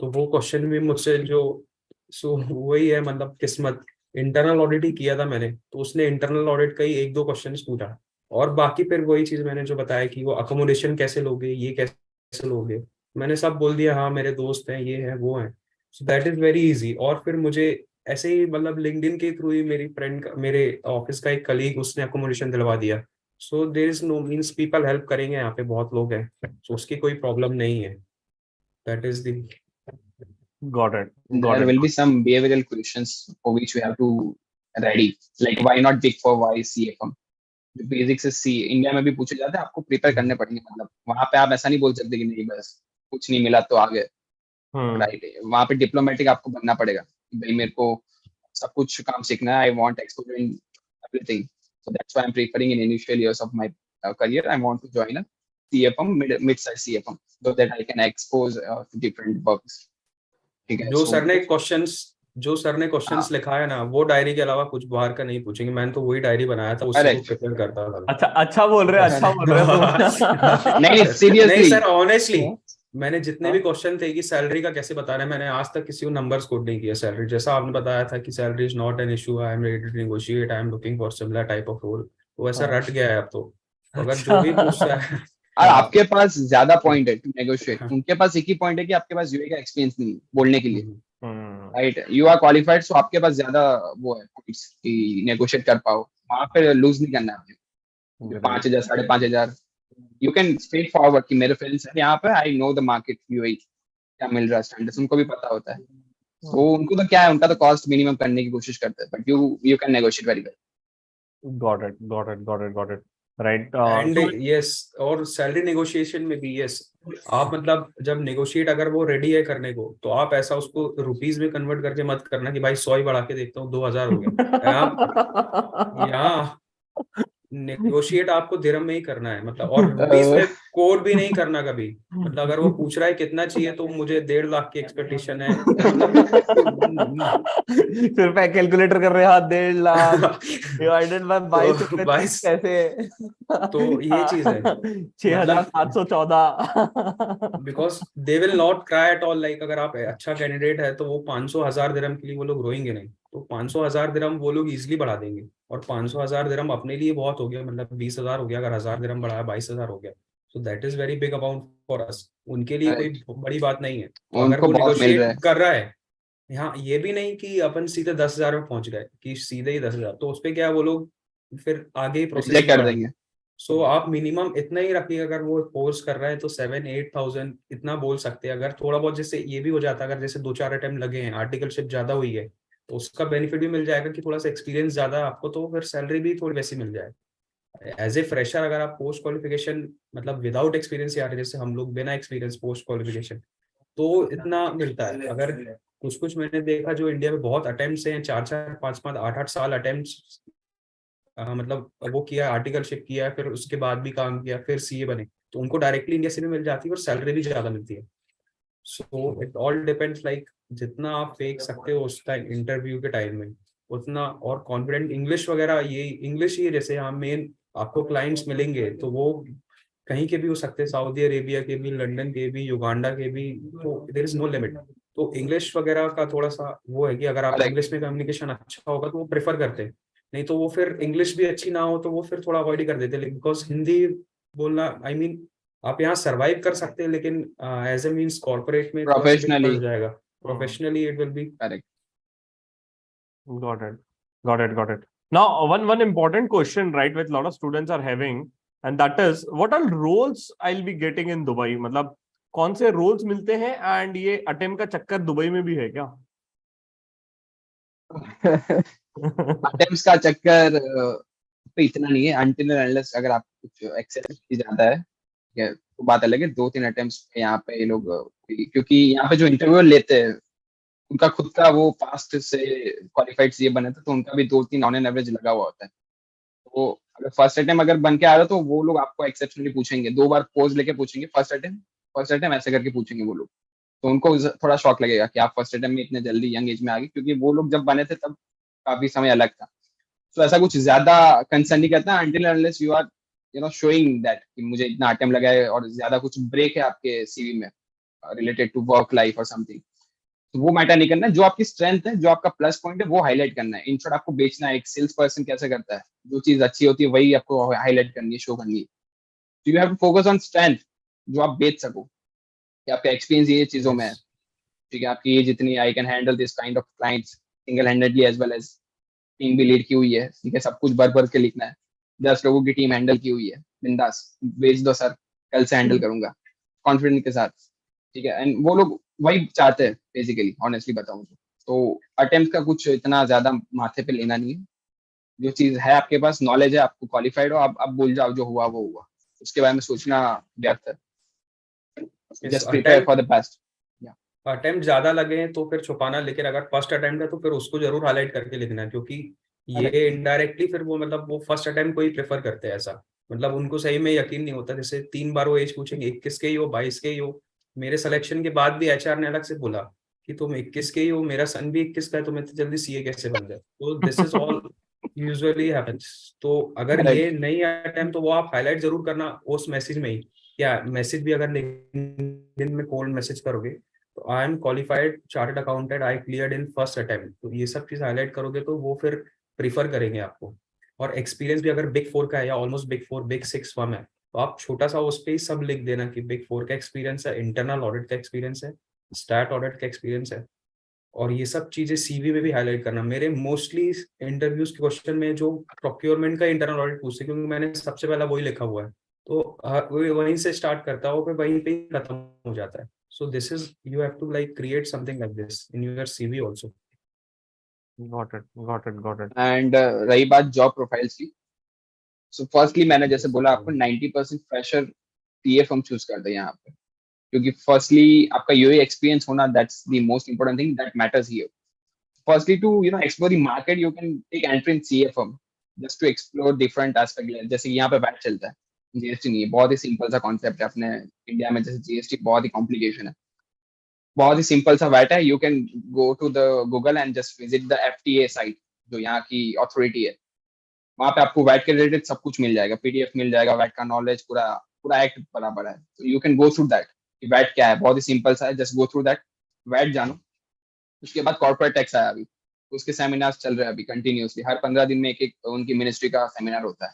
तो वो क्वेश्चन भी मुझसे जो, सो वही है मतलब किस्मत। इंटरनल ऑडिट ही किया था मैंने, तो उसने इंटरनल ऑडिट का ही 1-2 क्वेश्चन पूछा। और बाकी फिर वही चीज मैंने जो बताया कि वो अकोमोडेशन कैसे लोगे, ये कैसे लोगे, मैंने सब बोल दिया हाँ मेरे दोस्त हैं, ये है वो है। सो दैट इज वेरी इजी। और फिर मुझे ऐसे ही मतलब लिंक्डइन के थ्रू ही मेरी फ्रेंड, मेरे ऑफिस का एक कलीग, उसने अकोमोडेशन दिलवा दिया। So there is no means people help करेंगे, यहाँ पे बहुत लोग हैं, so उसकी कोई प्रॉब्लम नहीं है। That is the got it. Got There it. will be some behavioral questions for which we have to ready, like why not Big Four, why CFM, जो बेसिक से सी इंडिया में भी पूछे जाते हैं, आपको प्रिपेयर करने पड़ेंगे। मतलब वहां पे आप ऐसा नहीं बोल सकते कि नहीं बस कुछ नहीं मिला तो आगे, Hmm. राइट। वहां पे डिप्लोमेटिक आपको बनना पड़ेगा कि भाई मेरे को सब कुछ काम सीखना है, I want exposure in everything. So that's why I am preferring in initial years of my career, I want to join a CFM, mid-size CFM, so that I can expose to different bugs. ठीक है, जो so sir ने questions जो sir ने questions लिखा है ना, वो डायरी के अलावा कुछ बाहर का नहीं पूछेंगे। मैंने तो वही डायरी बनाया था, उससे तो करेक्ट। प्रिपेयर करता था। अच्छा अच्छा बोल रहे, अच्छा बोल रहे तुम. नहीं नहीं सीरियसली, सर, ऑनेस्टली मैंने जितने भी हाँ. क्वेश्चन थे कि सैलरी का कैसे बता रहे हैं, मैंने आज तक किसी को नंबर्स कोड नहीं किया। सैलरी जैसा आपने बताया था कि salary is not an issue, I am ready to negotiate, I am looking for similar type of role, वो ऐसा हाँ. रट गया है अब तो। अगर जो अच्छा. भी पूछता है और हाँ। आपके पास ज्यादा पॉइंट है टू नेगोशिएट, उनके पास एक ही पॉइंट है कि आपके पास यूए का एक्सपीरियंस नहीं है बोलने के लिए, Hmm. Right. You are qualified, so आपके पास ज्यादा वो है पॉइंट्स कि नेगोशिएट कर पाओ। वहां पे लूज नहीं करना है आपको। Great. 5,000 5,500 you can straight forward कि मेरे फ्रेंड्स हैं यहाँ पे, आई नो द मार्केट यूएई क्या मिल रहा है, स्टैंडर्ड्स उनको भी पता होता है। तो उनको तो क्या है, उनका तो कॉस्ट मिनिमम करने की कोशिश करते हैं, but you can negotiate very well. Got it. Got it. Got it. Got it. right? And yes, और सैलरी नेगोशिएशन में भी यस, आप मतलब जब नेगोशिएट अगर वो रेडी है करने को, तो आप ऐसा उसको रुपीज में कन्वर्ट करके मत करना कि भाई 100 ही बढ़ा के देखता हूँ 2000 हो गया। यहाँ नेगोशिएट आपको दिरहम में ही करना है, मतलब, और रुपीस में कोड भी नहीं करना कभी। मतलब अगर वो पूछ रहा है कितना चाहिए, तो मुझे 1.5 लाख की एक्सपेक्टेशन है, मतलब फिर मैं कैलकुलेटर कर रहे हाथ 1.5 लाख डिवाइडेड बाय 22 तो रुपए 22, कैसे? तो ये चीज है, मतलब 6,714। Because they will not try at all, like अगर आप अच्छा कैंडिडेट है तो वो 500,000 दिरहम के लिए वो लोग रोएंगे नहीं, तो 500,000 दिरहम वो लोग इजिली बढ़ा देंगे। और 500,000 दिरहम अपने लिए बहुत हो गया, मतलब 20,000 हो गया, अगर 1,000 दिरहम बढ़ाया 22,000 हो गया, सो that is very big amount for us, उनके लिए कोई बड़ी बात नहीं है। तो अगर उनको वो बहुत मिल रहा निगोशिएट है। कर रहा है, यहाँ ये भी नहीं कि अपन सीधे 10,000 में पहुंच गए कि सीधे ही 10,000, तो उस पे क्या है, वो लोग फिर आगे ही प्रोसेस रिजेक्ट नहीं कर बढ़ाएंगे। देंगे। सो आप मिनिमम इतना ही रखिए, अगर वो कोर्स कर रहा है तो 7-8 थाउजेंड इतना बोल सकते हैं। अगर थोड़ा बहुत जैसे ये भी हो जाता है, अगर जैसे 2-4 अटेम्प्ट लगे हैं, आर्टिकलशिप ज्यादा हुई है, तो उसका बेनिफिट भी मिल जाएगा कि थोड़ा सा एक्सपीरियंस ज्यादा है आपको, तो फिर सैलरी भी थोड़ी वैसी मिल जाए। एज ए फ्रेशर अगर आप पोस्ट क्वालिफिकेशन, मतलब विदाउट एक्सपीरियंस आ रहे, जैसे हम लोग बिना एक्सपीरियंस पोस्ट क्वालिफिकेशन, तो इतना मिलता है। अगर कुछ कुछ मैंने देखा जो इंडिया में बहुत अटेम्प्ट्स हैं, 4-4, 5-5, 8-8 साल अटेम्प्ट्स, मतलब वो किया, आर्टिकलशिप किया, फिर उसके बाद भी काम किया, फिर सीए बने, तो उनको डायरेक्टली इंडिया से भी मिल जाती है और सैलरी भी ज्यादा मिलती है। So it all depends, like जितना आप फेंक सकते हो उस टाइम इंटरव्यू के टाइम में उतना, और कॉन्फिडेंट इंग्लिश वगैरह, ये इंग्लिश ही जैसे यहाँ मेन आपको क्लाइंट्स मिलेंगे, तो वो कहीं के भी हो सकते हैं, सऊदी अरेबिया के भी, लंदन के भी, युगांडा के भी, तो देयर इज नो लिमिट। तो इंग्लिश वगैरह का थोड़ा सा वो है कि अगर आप करेक्ट। इंग्लिश में कम्युनिकेशन अच्छा होगा तो वो प्रेफर करते हैं, नहीं तो वो फिर इंग्लिश भी अच्छी ना हो तो वो फिर थोड़ा अवॉइड ही कर देते हैं, बिकॉज हिंदी बोलना, आई मीन आप यहाँ सरवाइव कर सकते हैं, लेकिन एज ए मीन्स कॉर्पोरेट में थोड़ा सा प्रोफेशनली। डिफिकल्ट हो जाएगा, professionally it will B. Correct. Got it. Got it. Got it. Now, one important question, right, which a lot of students are having, and that is, what are roles I'll be getting in Dubai? मतलब कौन से roles मिलते हैं, and ये attempt का चक्कर Dubai में भी है क्या? अटेम्प्ट्स का चक्कर पे इतना नहीं है, अनटिल अनलेस अगर आप कुछ एक्सेस ज्यादा है, ठीक है, तो बात अलग है। 2-3 अटेम्प्ट्स पे यहाँ पे ये लोग क्योंकि यहाँ पे जो इंटरव्यू लेते हैं उनका खुद का वो पास्ट से क्वालिफाइड सीए बने थे, तो उनका भी 2-3 ऑन एन एवरेज लगा हुआ होता है। तो अगर फर्स्ट अटेम्प्ट अगर बन के आ रहा है, तो वो लोग आपको एक्सेप्शनली पूछेंगे, 2 बार पोज लेके पूछेंगे, फर्स्ट अटेम्प्ट ऐसे करके पूछेंगे वो लोग। तो उनको थोड़ा शॉक लगेगा कि आप फर्स्ट अटेम्प्ट में इतने जल्दी यंग एज में आ गए, क्योंकि वो लोग जब बने थे तब काफी समय अलग था। तो ऐसा कुछ ज्यादा कंसर्न नहीं करता, until unless you are showing that कि मुझे इतना अटेम्प्ट लगा है और ज्यादा कुछ ब्रेक है आपके सीवी में रिलेटेड टू वर्क लाइफ और समथिंग, तो वो मैटर नहीं करना है। जो आपकी स्ट्रेंथ है, जो आपका प्लस पॉइंट है, वो हाईलाइट करना है। इन शॉर्ट आपको बेचना है। एक सेल्स पर्सन कैसे करता है, जो चीज अच्छी होती है वही आपको हाईलाइट करनी है, शो करनी है। तो you have to focus on strength, जो आप बेच सको कि आपका एक्सपीरियंस ये चीजों में यस, है, ठीक है, आपकी ये जितनी I can handle this kind of clients single handedly as well as, team भी लीड की हुई है, ठीक है, सब कुछ भर भर के लिखना है। 10 लोगों की टीम हैंडल की हुई है, बिंदास भेज दो सर, कल से हैंडल करूंगा कॉन्फिडेंस के साथ, ठीक है। एंड वो लोग वही चाहते हैं बेसिकली, ऑनेस्टली बताऊं तो अटेम्प्ट का कुछ इतना ज्यादा माथे पे लेना नहीं है। जो चीज है आपके पास, नॉलेज है, आपको क्वालिफाइड हो, आप भूल जाओ, जो हुआ वो हुआ, उसके बारे में सोचना व्यर्थ है। Yes. Just prepare for the best. Attempt ज्यादा लगे हैं तो फिर छुपाना, लेकिन अगर फर्स्ट अटेम्प्ट है तो फिर उसको जरूर हाईलाइट करके लिखना है, क्योंकि ये इनडायरेक्टली फिर वो, मतलब वो फर्स्ट अटेम्प्ट को ही प्रेफर करते हैं ऐसा, मतलब उनको सही में यकीन नहीं होता। जैसे 3 बार वो एज पूछेंगे 21 के ही हो, 22 के ही हो। मेरे सिलेक्शन के बाद भी एचआर ने अलग से बोला कि तुम 21 के ही हो, मेरा सन भी 21 का है, तुम इतनी जल्दी सीए कैसे बन गए? तो this is all usually happens. तो अगर ये करेक्ट। नहीं अटेम्प्ट, तो वो आप हाईलाइट जरूर करना उस मैसेज में ही, या मैसेज भी अगर लिंक्डइन में कोल्ड मैसेज करोगे, तो I am qualified chartered accountant, I cleared in first attempt, तो ये सब चीज हाईलाइट करोगे तो वो फिर प्रीफर करेंगे आपको। और एक्सपीरियंस भी अगर बिग 4 का है या ऑलमोस्ट बिग 4, बिग 6 फर्म है, तो आप छोटा सा उस पर ही सब लिख देना कि बिग 4 का एक्सपीरियंस है, इंटरनल ऑडिट का एक्सपीरियंस है, स्टैट ऑडिट का एक्सपीरियंस है। और ये सब चीजें सीवी में भी हाईलाइट करना। मेरे मोस्टली इंटरव्यूज के क्वेश्चन में जो प्रोक्योरमेंट का इंटरनल ऑडिट पूछते हैं, क्योंकि मैंने सबसे पहला वही लिखा हुआ है, तो वहीं से स्टार्ट करता हूँ, फिर वहीं पे ही खत्म हो जाता है। So this is, you have to like create something like this in your CV also. Got it. Got it. Got it. And रही बात जॉब प्रोफाइल्स की, सो फर्स्टली मैंने जैसे बोला आपको 90% फ्रेशर सीए फर्म चूज करते हैं यहाँ पे, क्योंकि फर्स्टली आपका यूए एक्सपीरियंस होना, that's the most important thing that matters here. Firstly, to explore the market, you can take entry in CA firm just to explore different aspect. जैसे कि यहाँ पे वैट चलता है, जीएसटी नहीं है. बहुत ही सिंपल सा कॉन्सेप्ट है अपने इंडिया में. जैसे जीएसटी बहुत ही कॉम्प्लिकेशन है, बहुत ही सिंपल सा वैट है. You can go to the Google and just visit the FTA site, जो यहाँ की अथॉरिटी है. वहाँ पे आपको वैट के रिलेटेड सब कुछ मिल जाएगा, पीडीएफ मिल जाएगा, वैट का नॉलेज पूरा पूरा एक्ट बराबर है. तो you can go through that. VAT क्या है, बहुत ही सिंपल सा है, just go through that, VAT जानो. उसके बाद कॉर्पोरेट टैक्स आया अभी, उसके सेमिनार्स चल रहे हैं अभी कंटिन्यूसली. हर 15 दिन में एक एक उनकी मिनिस्ट्री का सेमिनार होता है,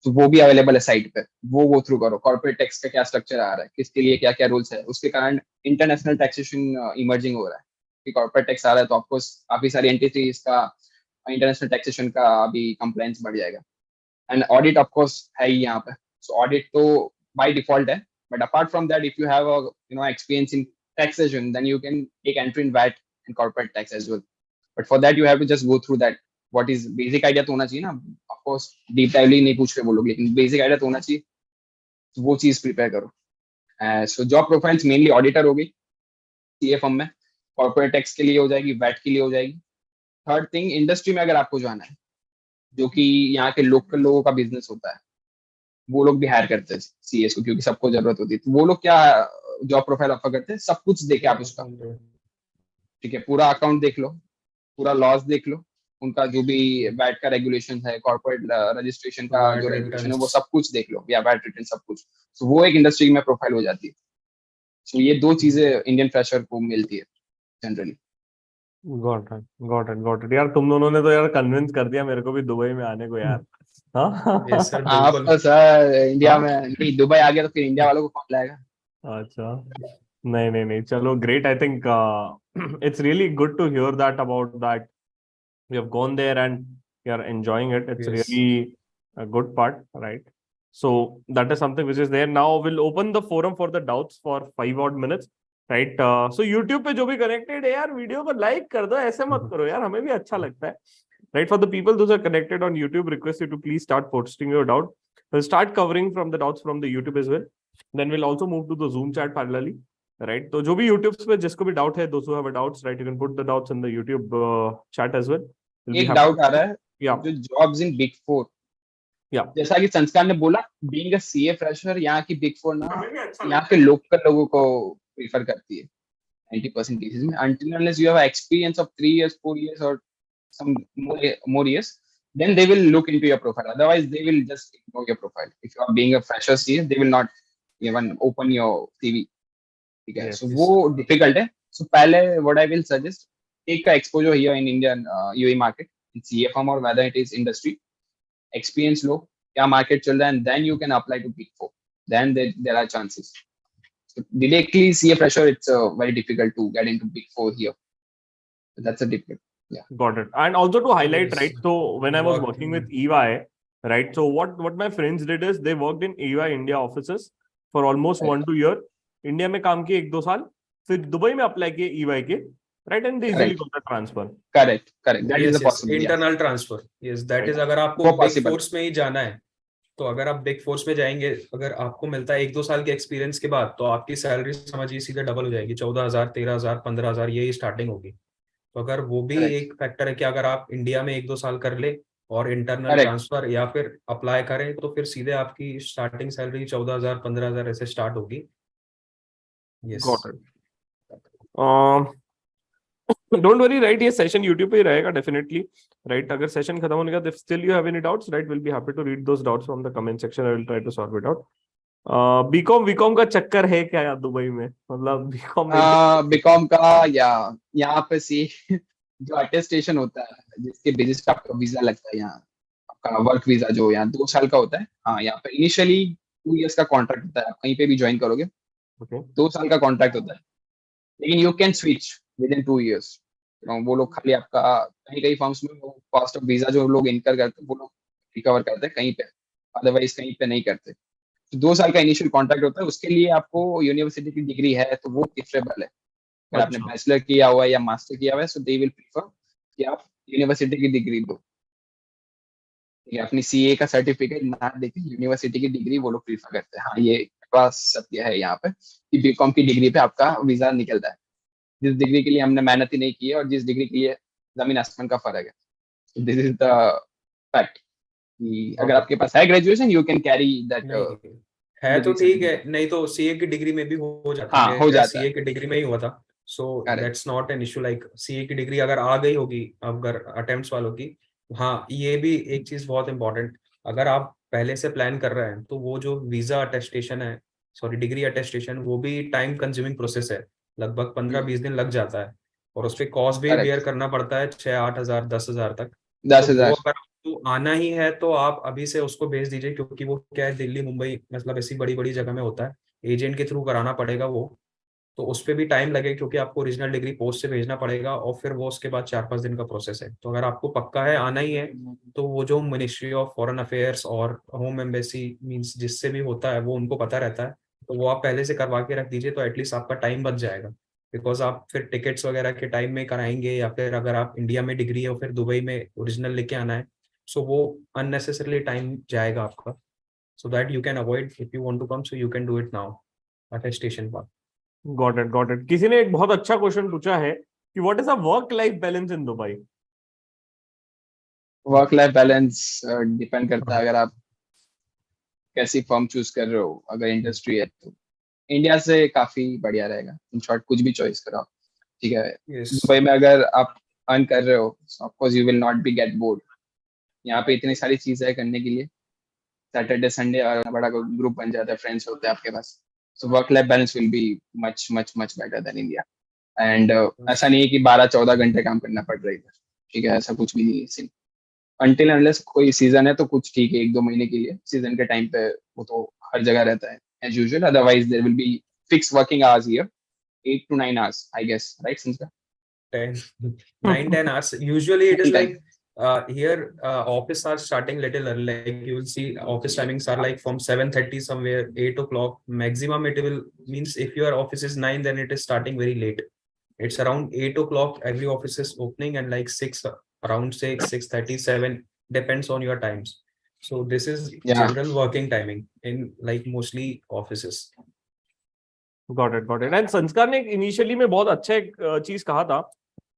तो वो भी अवेलेबल है साइट पे. वो गो थ्रू करो, कॉर्पोरेट टैक्स का क्या स्ट्रक्चर आ रहा है, किसके लिए क्या क्या रूल्स है. उसके कारण इंटरनेशनल टैक्सेशन इमर्जिंग हो रहा है कि कॉर्पोरेट टैक्स आ रहा है, तो आपको काफी सारी एंटिटीज का इंटरनेशनल टैक्सेशन का अभी कंप्लायंस बढ़ जाएगा. एंड ऑडिट ऑफकोर्स है ही यहाँ पे. सो ऑडिट तो बाय डिफॉल्ट है, but apart from that, if you have experience in taxation, then you can take entry in VAT and corporate tax as well. But for that, you have to just go through that. What is basic idea तो होना चाहिए ना. Of course, deep dive नहीं पूछ रहे वो लोग, लेकिन basic idea तो होना चाहिए. तो वो चीज प्रिपेयर करो. So job profiles mainly auditor हो गई सीए फर्म में, corporate tax के लिए हो जाएगी, VAT के लिए हो जाएगी. थर्ड थिंग, इंडस्ट्री में अगर आपको जाना है, जो कि यहाँ के लोकल लोगों का बिजनेस होता है, वो लोग भी हायर करते हैं सीएस को, क्योंकि सबको जरूरत होती है. तो वो लोग क्या जॉब प्रोफाइल ऑफर करते हैं, सब कुछ देखे आप उसका. ठीक है, पूरा अकाउंट देख लो, पूरा लॉस देख लो, उनका जो भी वैट का रेगुलेशन है, कॉर्पोरेट रजिस्ट्रेशन का जो रेगुलेशन है, वो सब कुछ देख लो, या वैट रिटर्न सब कुछ. तो वो एक इंडस्ट्री में प्रोफाइल हो जाती है. तो ये दो चीजें इंडियन फ्रेशर को मिलती है जनरली. गॉट इट यार. तुम दोनों ने तो यार कन्विंस कर दिया मेरे को भी दुबई में आने को यार. हाँ सर आप बिल्कुल. तो सर इंडिया हाँ? में नहीं, दुबई आ गया तो फिर इंडिया वालों को कौन लाएगा. अच्छा, नहीं नहीं नहीं, चलो great. I think it's really good to hear that about that you have gone there and you are enjoying it. It's Yes. really a good part, right? So that is something which is there. Now we'll open the forum for the doubts for 5 odd minutes, right? So YouTube पे जो भी connected है यार, video को like कर दो, ऐसे मत करो यार, हमें भी अच्छा लगता है. Right, for the people those are connected on YouTube, request you to please start posting your doubt. We'll start covering from the doubts from the YouTube as well. Then we'll also move to the Zoom chat parallelly. Right, तो जो भी YouTube पे जिसको भी doubt है, those who have a doubts, right, you can put the doubts in the YouTube chat as well. We'll be एक happy. Doubt आ रहा है, Yeah, जो jobs in big four, yeah. जैसा कि संस्कार ने बोला, बीइंग अ सीए फ्रेशर, यहाँ की बिग फोर ना हमें भी अच्छा यहाँ के लोकल लोगों को प्रीफर करती है 90% केसेस में. until unless you have experience of 3 years 4 years or some more years, then they will look into your profile. Otherwise they will just ignore your profile. If you are being a fresher CA, they will not even open your CV. ठीक है, Yes, so yes. वो difficult है. So पहले what I will suggest, take a exposure here in Indian UAE market in CA firm or whether it is industry. Experience लो क्या market चल रहा है, and then you can apply to Big Four. Then there are chances. So directly CA fresher, it's very difficult to get into Big Four here. So that's a difficult. Yeah. got it. And also to highlight, Yes. right? So when I was working Working. with EY, right? So what my friends did is they worked in EY India offices for almost Right. 1-2 year. India में काम किए 1-2 साल, फिर Dubai में apply किए EY के, right? And they easily Correct. got the transfer. Correct. That is Yes, the yes. possible. Yeah. Internal transfer. Yes, that Right. is. अगर आपको वो बिग possible. फोर्स में ही जाना है, तो अगर आप बिग फोर्स में जाएंगे, अगर आपको मिलता है 1-2 साल के एक्सपीरियंस के बाद, तो आपकी सैलरी समझिए सीधे डबल हो जाएगी. 14,000, 13,000, 15,000 यही स्टार्टिंग होगी. तो अगर वो भी Correct. एक फैक्टर है कि अगर आप इंडिया में 1-2 साल कर ले और इंटरनल Correct. ट्रांसफर या फिर अप्लाई करें, तो फिर सीधे आपकी स्टार्टिंग सैलरी 14,000, 15,000 ऐसे स्टार्ट होगी. Yes. Got it. Don't worry, right, ये सेशन यूट्यूब पे ही रहेगा डेफिनेटली, राइट. अगर सेशन खत्म होने का still you have any doubts, right, will be happy to read those doubts from the comment section. I will try to solve it out. BCom का चक्कर है क्या यार दुबई में, मतलब बीकॉम बीकॉम का या यहाँ पे सी जो अटेस्टेशन होता है, जिसके बेसिस पे आपका वीजा लगता है, यहाँ आपका वर्क वीजा जो यहाँ 2 साल का होता है. हाँ, यहाँ पे इनिशियली 2 years का कॉन्ट्रैक्ट होता है. आप कहीं पे भी ज्वाइन करोगे ओके 2 साल का कॉन्ट्रैक्ट होता है, लेकिन you can switch with in 2 years. वो लोग खाली आपका कहीं कहीं फॉर्म्स में वो कॉस्ट ऑफ वीजा जो लोग इनकर करते हैं, वो लोग रिकवर करते हैं कहीं पे, अदरवाइज कहीं पे नहीं करते. तो 2 साल का इनिशियल कॉन्ट्रैक्ट होता है. उसके लिए आपको यूनिवर्सिटी की डिग्री है तो वो प्रिफरेबल है. अगर आपने अच्छा. बैचलर किया हुआ है या मास्टर किया हुआ है, सो दे विल प्रीफर कि आप यूनिवर्सिटी की डिग्री दो. ठीक है, अपनी सीए का सर्टिफिकेट ना देके यूनिवर्सिटी की डिग्री वो लोग प्रीफर करते हैं। हाँ, ये बड़ा सत्य है यहाँ पे कि बीकॉम की डिग्री पे आपका वीजा निकलता है, जिस डिग्री के लिए हमने मेहनत ही नहीं की है और जिस डिग्री के लिए जमीन आसमान का फर्क है। दिस इज द फैक्ट कि अगर Okay. आपके पास है graduation, you can carry that नहीं है तो डिग्री ठीक है, सर्टिफिकेट। नहीं तो सीए की डिग्री में भी हो जाता, हाँ, हो मेरा जाता है। सीए की डिग्री में ही हुआ था। So correct. That's not an issue, like CA की डिग्री अगर आ गई होगी अगर अटेम्प्ट्स वालों की। हाँ, ये भी एक चीज बहुत इंपॉर्टेंट, अगर आप पहले से प्लान कर रहे हैं तो वो जो वीजा अटेस्टेशन है, सॉरी डिग्री अटेस्टेशन, वो भी टाइम कंज्यूमिंग प्रोसेस है, लगभग 15-20 दिन लग जाता है, और उस पर कॉस्ट भी करेक्ट। बेयर करना पड़ता है 6-8 हज़ार 10 हज़ार तक। तो दस वो हजार अगर आपको आना ही है तो आप अभी से उसको भेज दीजिए, क्योंकि वो क्या है, दिल्ली मुंबई मतलब ऐसी बड़ी बड़ी जगह में होता है, एजेंट के थ्रू कराना पड़ेगा वो। तो उस पर भी टाइम लगेगा, क्योंकि आपको ओरिजिनल डिग्री पोस्ट से भेजना पड़ेगा, और फिर वो उसके बाद 4-5 दिन का प्रोसेस है। तो अगर आपको पक्का है आना ही है, तो वो जो मिनिस्ट्री ऑफ फॉरेन अफेयर्स और होम एम्बेसी मींस जिससे भी होता है वो उनको पता रहता है, तो वो आप पहले से करवा के रख दीजिए, तो एटलीस्ट आपका टाइम बच जाएगा। बिकॉज आप फिर टिकट्स वगैरह के टाइम में कराएंगे, या फिर अगर आप इंडिया में डिग्री है और फिर दुबई में ओरिजिनल लेके आना है, सो वो अननेसेसरली टाइम जाएगा आपका। So that you can avoid, if you want to come, so you can do it now, attestation part. Got it, got it. किसी ने एक बहुत अच्छा क्वेश्चन पूछा है कि what is a work life balance in Dubai? Work life balance depend करता है, अगर आप कैसी फर्म चूज कर रहे हो। अगर इंडस्ट्री है तो इंडिया से काफी बढ़िया रहेगा। इन शॉर्ट, कुछ भी चॉइस करो आप, ठीक है। यस। दुबई में अगर आप अर्न कर रहे हो, of course you will not be get bored. यहाँ पे इतनी सारी चीजें है करने के लिए, सैटरडे संडे और बड़ा ग्रुप बन जाता है, फ्रेंड्स होते हैं आपके पास। So work life balance will be much much much better than India. And ऐसा नहीं है कि 12-14 घंटे काम करना पड़ रहा है इधर, ठीक है, ऐसा कुछ भी नहीं है। अनटिल अनलेस कोई सीजन है तो कुछ ठीक है, 1-2 महीने के लिए, सीजन के टाइम पे वो तो हर जगह रहता है as usual. Otherwise there will be fix working hours here, 8 to 9 hours, I guess, right, Sanskar? 10, 9-10 hours. Usually it is 9-10. like here office are starting little early. Like you will see office timings are like from 7:30 somewhere 8 o'clock maximum. It will means if your office is 9, then it is starting very late. It's around 8 o'clock. Every office is opening, and like 6, around 6:30, 7 depends on your times. So this is Yeah. general working timing in like mostly offices. Got it, got it. And संस्कार ने initially में बहुत अच्छा एक चीज कहा था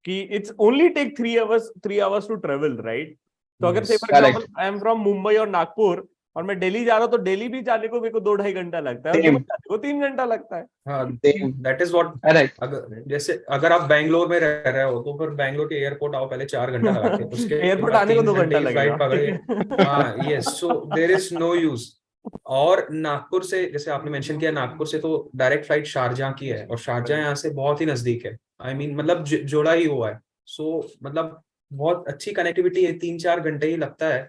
कि it's only take 3 hours to travel, right? तो अगर से Yes. For example Correct. I am from Mumbai और नागपुर और मैं दिल्ली जा रहा हूँ, तो दिल्ली भी जाने को मेरे को 2-2.5 घंटा लगता है, और दुबई Same. जाने को 3 घंटा लगता है। हाँ, Same. That is what. Correct. अगर आप बैंगलोर में रह रहे हो तो फिर बैंगलोर के एयरपोर्ट आओ पहले 4 घंटा लगा के, उसके एयरपोर्ट बाद आने को 3 2 घंटा घंटे की लगेगा। फ्लाइट पकड़िए। हाँ, yes, so there is no use. और नागपुर से, जैसे आपने मेंशन किया, नागपुर से तो डायरेक्ट फ्लाइट शारजाह की है, और शारजाह यहाँ से बहुत ही नजदीक है। आई मीन मतलब जोड़ा ही हुआ है। सो मतलब बहुत अच्छी कनेक्टिविटी है, 3-4 घंटे ही लगता है।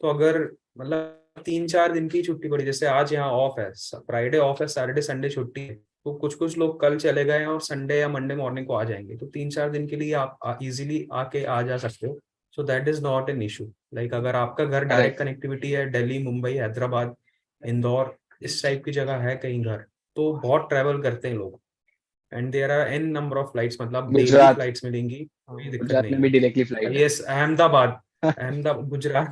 तो अगर मतलब 3-4 दिन की छुट्टी पड़ी, जैसे आज यहाँ ऑफ है, फ्राइडे ऑफ है, सैटरडे संडे छुट्टी है, तो कुछ कुछ लोग कल चले गए हैं और संडे या मंडे मॉर्निंग को आ जाएंगे, तो 3-4 दिन के लिए आप इजीली आके आ जा सकते हो। सो that is not an issue. Like अगर आपका घर डायरेक्ट Correct. कनेक्टिविटी है, दिल्ली मुंबई हैदराबाद इंदौर इस टाइप की जगह है कहीं घर, तो बहुत ट्रैवल करते हैं लोग। And there are an number of flights, मतलब डेली गुजरात, फ्लाइट्स मिलेंगी, कोई दिक्कत गुजरात नहीं में भी डायरेक्टली फ्लाइट है। है। यस, अहमदाबाद, अहमदाबाद गुजरात,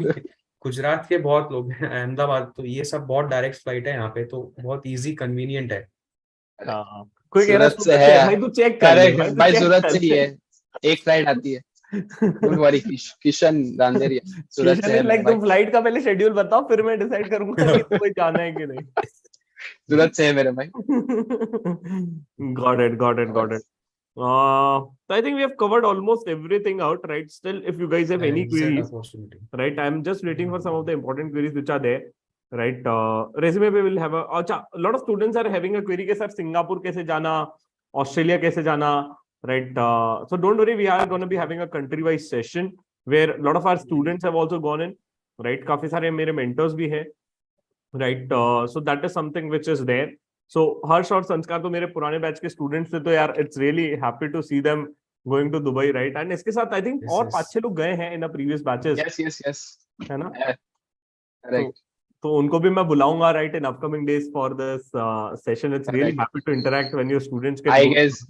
गुजरात के बहुत लोग हैं अहमदाबाद, तो ये सब बहुत डायरेक्ट फ्लाइट है यहाँ पे, तो बहुत इजी कन्वीनियंट है। हाँ, कोई कह रहा है सूरत से सूरत से है। है, भाई तू चेक कर ले, भाई करेक्ट तू भाई, चेक सूरत कर से ही ले। है। एक फ्लाइट आती है, डोंट वरी। किशन रांदेरिया सूरत से किशन है इज मेरा लाइक, भाई। तुम फ्लाइट का पहले शेड्यूल बताओ, फिर मैं डिसाइड करूंगा कि तुम्हें जाना है कि नहीं। सूरत से है मेरे भाई। Got it, got it, got it. So I think we have covered almost everything out, right? Still, if you guys have any Exit queries, opportunity. right? I'm just waiting for some of the important queries which are there, right? Resume पे will have a, अच्छा, a lot of students are having a query के sir Singapore कैसे जाना, Australia कैसे जाना, right? So don't worry, we are going to be having a country-wise session where a lot of our students have also gone in, right? काफी सारे मेरे mentors भी हैं, right? So that is something which is there. So हर्ष और संस्कार तो मेरे पुराने बैच के स्टूडेंट्स थे, तो यार it's really happy to see them going to Dubai, right? And इसके साथ आई थिंक Yes, और yes. 5-6 लोग गए हैं in the previous batches, yes है ना? तो करेक्ट तो उनको भी मैं बुलाऊंगा, right, in upcoming days for this session. It's really correct. Happy to interact when your students get I good. Guess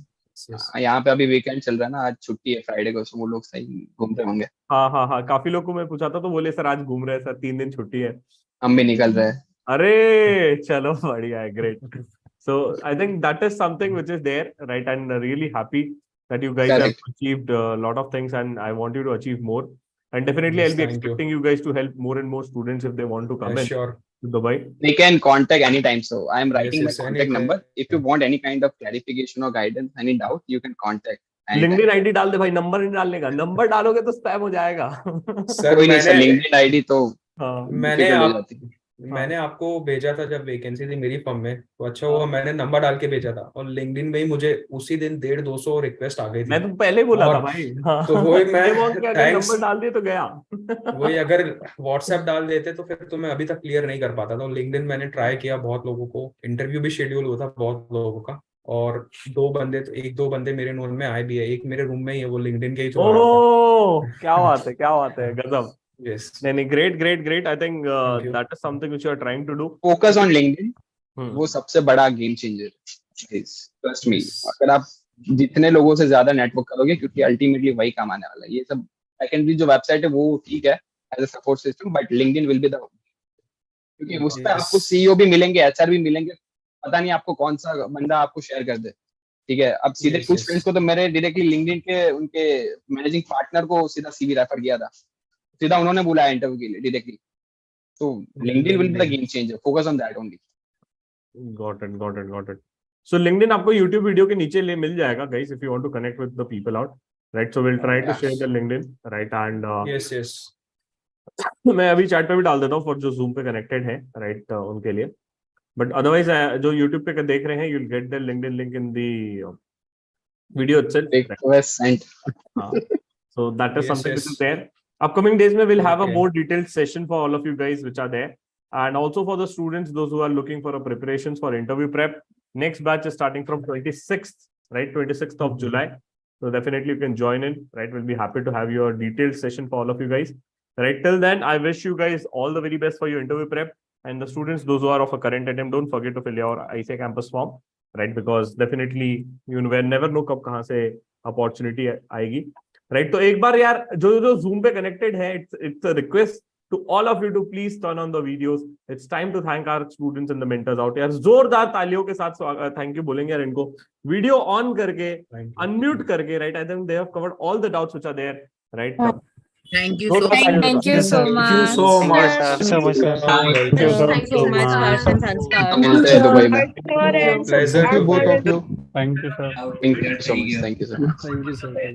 यहाँ पे अभी वीकेंड चल रहा है ना, आज छुट्टी है फ्राइडे को, so वो लोग सही घूम रहे होंगे। हाँ, काफी लोग को मैं पूछा था तो बोले सर आज घूम रहे हैं सर, 3 दिन छुट्टी है। हम भी निकल रहे हैं। अरे चलो बढ़िया है, great. So I think that is something which is there, right? And really happy that you guys have Correct. achieved a lot of things, and I want you to achieve more. And definitely, Yes, I'll be thank you. expecting you guys to help more and more students if they want to come in Sure. to Dubai. They can contact anytime, so I am writing Yes, my contact anytime. number. If you want any kind of clarification or guidance, any doubt, you can contact anytime. LinkedIn ID डाल दे भाई, number नहीं डालने का. Number डालोगे तो spam हो जाएगा. Sir कोई नहीं सर, मैंने LinkedIn ID तो हाँ, मैंने difficult हो आप जाती है। मैंने आपको भेजा था जब वैकेंसी थी मेरी फर्म में, तो अच्छा हुआ मैंने नंबर डाल के भेजा था, और लिंक्डइन में ही मुझे उसी दिन 150-200 रिक्वेस्ट आ गई थी। मैं तो पहले ही बोला था और भाई. हाँ. तो वही मैं ये बोल के अगर थैंक्स नंबर डाल दिए तो गया. वही अगर व्हाट्सएप डाल देते तो फिर तो मैं अभी तक क्लियर नहीं कर पाता था। लिंक्डइन मैंने ट्राई किया, बहुत लोगों को इंटरव्यू भी शेड्यूल हुआ था बहुत लोगों का, और 1-2 बंदे मेरे नोन में आए भी है। एक मेरे रूम में ही है, वो लिंक्डइन के ही थ्रू आया था। ओह, क्या बात है, गजब. यस, नहीं, great. I think Thank you. that is something which you are trying to do. Focus on LinkedIn, Hmm. वो सबसे बड़ा गेम चेंजर है, ट्रस्ट मी। Yes. अगर आप जितने लोगों से ज्यादा नेटवर्क करोगे, क्योंकि अल्टीमेटली वही काम आने वाला है। ये सब सेकेंडरी जो वेबसाइट है वो ठीक है as a support system, but LinkedIn will be the, क्योंकि उस पर Yes. आपको सीईओ भी मिलेंगे, एचआर भी मिलेंगे, पता नहीं आपको कौन सा बंदा आपको शेयर कर दे। ठीक है, अब सीधे Yes, कुछ yes. फ्रेंड्स को तो मेरे डायरेक्टली लिंक्डइन के उनके मैनेजिंग पार्टनर को सीधा सीवी रेफर किया था, सीधा उन्होंने बुलाया इंटरव्यू के लिए डायरेक्टली। तो LinkedIn will be the game changer, focus on that only. Got it. So LinkedIn आपको YouTube वीडियो के नीचे ले मिल जाएगा guys, if you want to connect with the people out, right? So we'll try to share the LinkedIn, right? And Yes, yes. मैं अभी chat पे भी डाल देता हूँ for जो Zoom पे connected है, right? उनके लिए. But otherwise जो YouTube पे देख रहे हैं, you'll get the LinkedIn link in the video itself. Right? Request sent. So that is Yes, something which yes. is there. Upcoming days में we'll have a Okay. more detailed session for all of you guys which are there, and also for the students, those who are looking for a preparations for interview prep. Next batch is starting from 26th, right? 26th of July. So definitely you can join in, right? We'll be happy to have your detailed session for all of you guys. Right, till then, I wish you guys all the very best for your interview prep. And the students, those who are of a current attempt, don't forget to fill your ICA campus form, right? Because definitely you will never know कब कहाँ से opportunity आएगी, right? तो एक बार यार जो Zoom पे connected है, it's a request to all of you to please turn on the videos. It's time to thank our students and the mentors out. यार जोरदार तालियों के साथ thank you बोलेंगे यार इनको. Video on करके, unmute करके, right? I think they have covered all the doubts which are there, right? Thank you Thank so much. Thank you so much. Thank you so much. Thank you so much, Harsh and Sanskar. मिलते हैं Dubai में। Pleasure to both of you. Thank you, sir. Thank you so much. Thank you so much. Thank you, sir.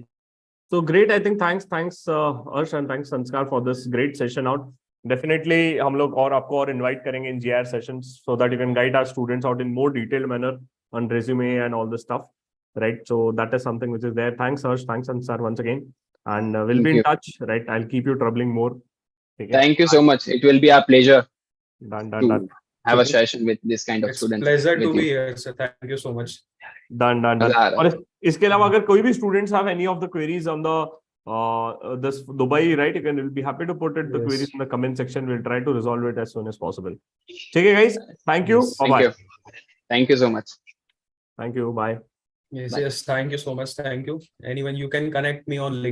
So great. I think thanks Harsh and thanks Sanskar for this great session out. Definitely हम लोग और आपको और invite करेंगे in GR sessions so that you can guide our students out in more detailed manner on resume and all this stuff, right? So that is something which is there. Thanks Harsh, thanks Sanskar once again, and we'll Thank be in you. touch, right? I'll keep you troubling more. Okay? Thank you so much. It will be our pleasure Done. to have a So- session with this kind of It's students. pleasure to with be you. here, sir. Thank you so much. Done. मजा आ रहा है। और इसके अलावा अगर कोई भी students have any of the queries on the this Dubai, right? You can, we'll be happy to put it the Yes. queries in the comment section. We'll try to resolve it as soon as possible. ठीक है guys, thank you. Yes. Bye Thank bye. you. Thank you so much. Thank you. Bye. Yes, Bye. yes. Thank you so much. Thank you. Anyone, you can connect me on LinkedIn.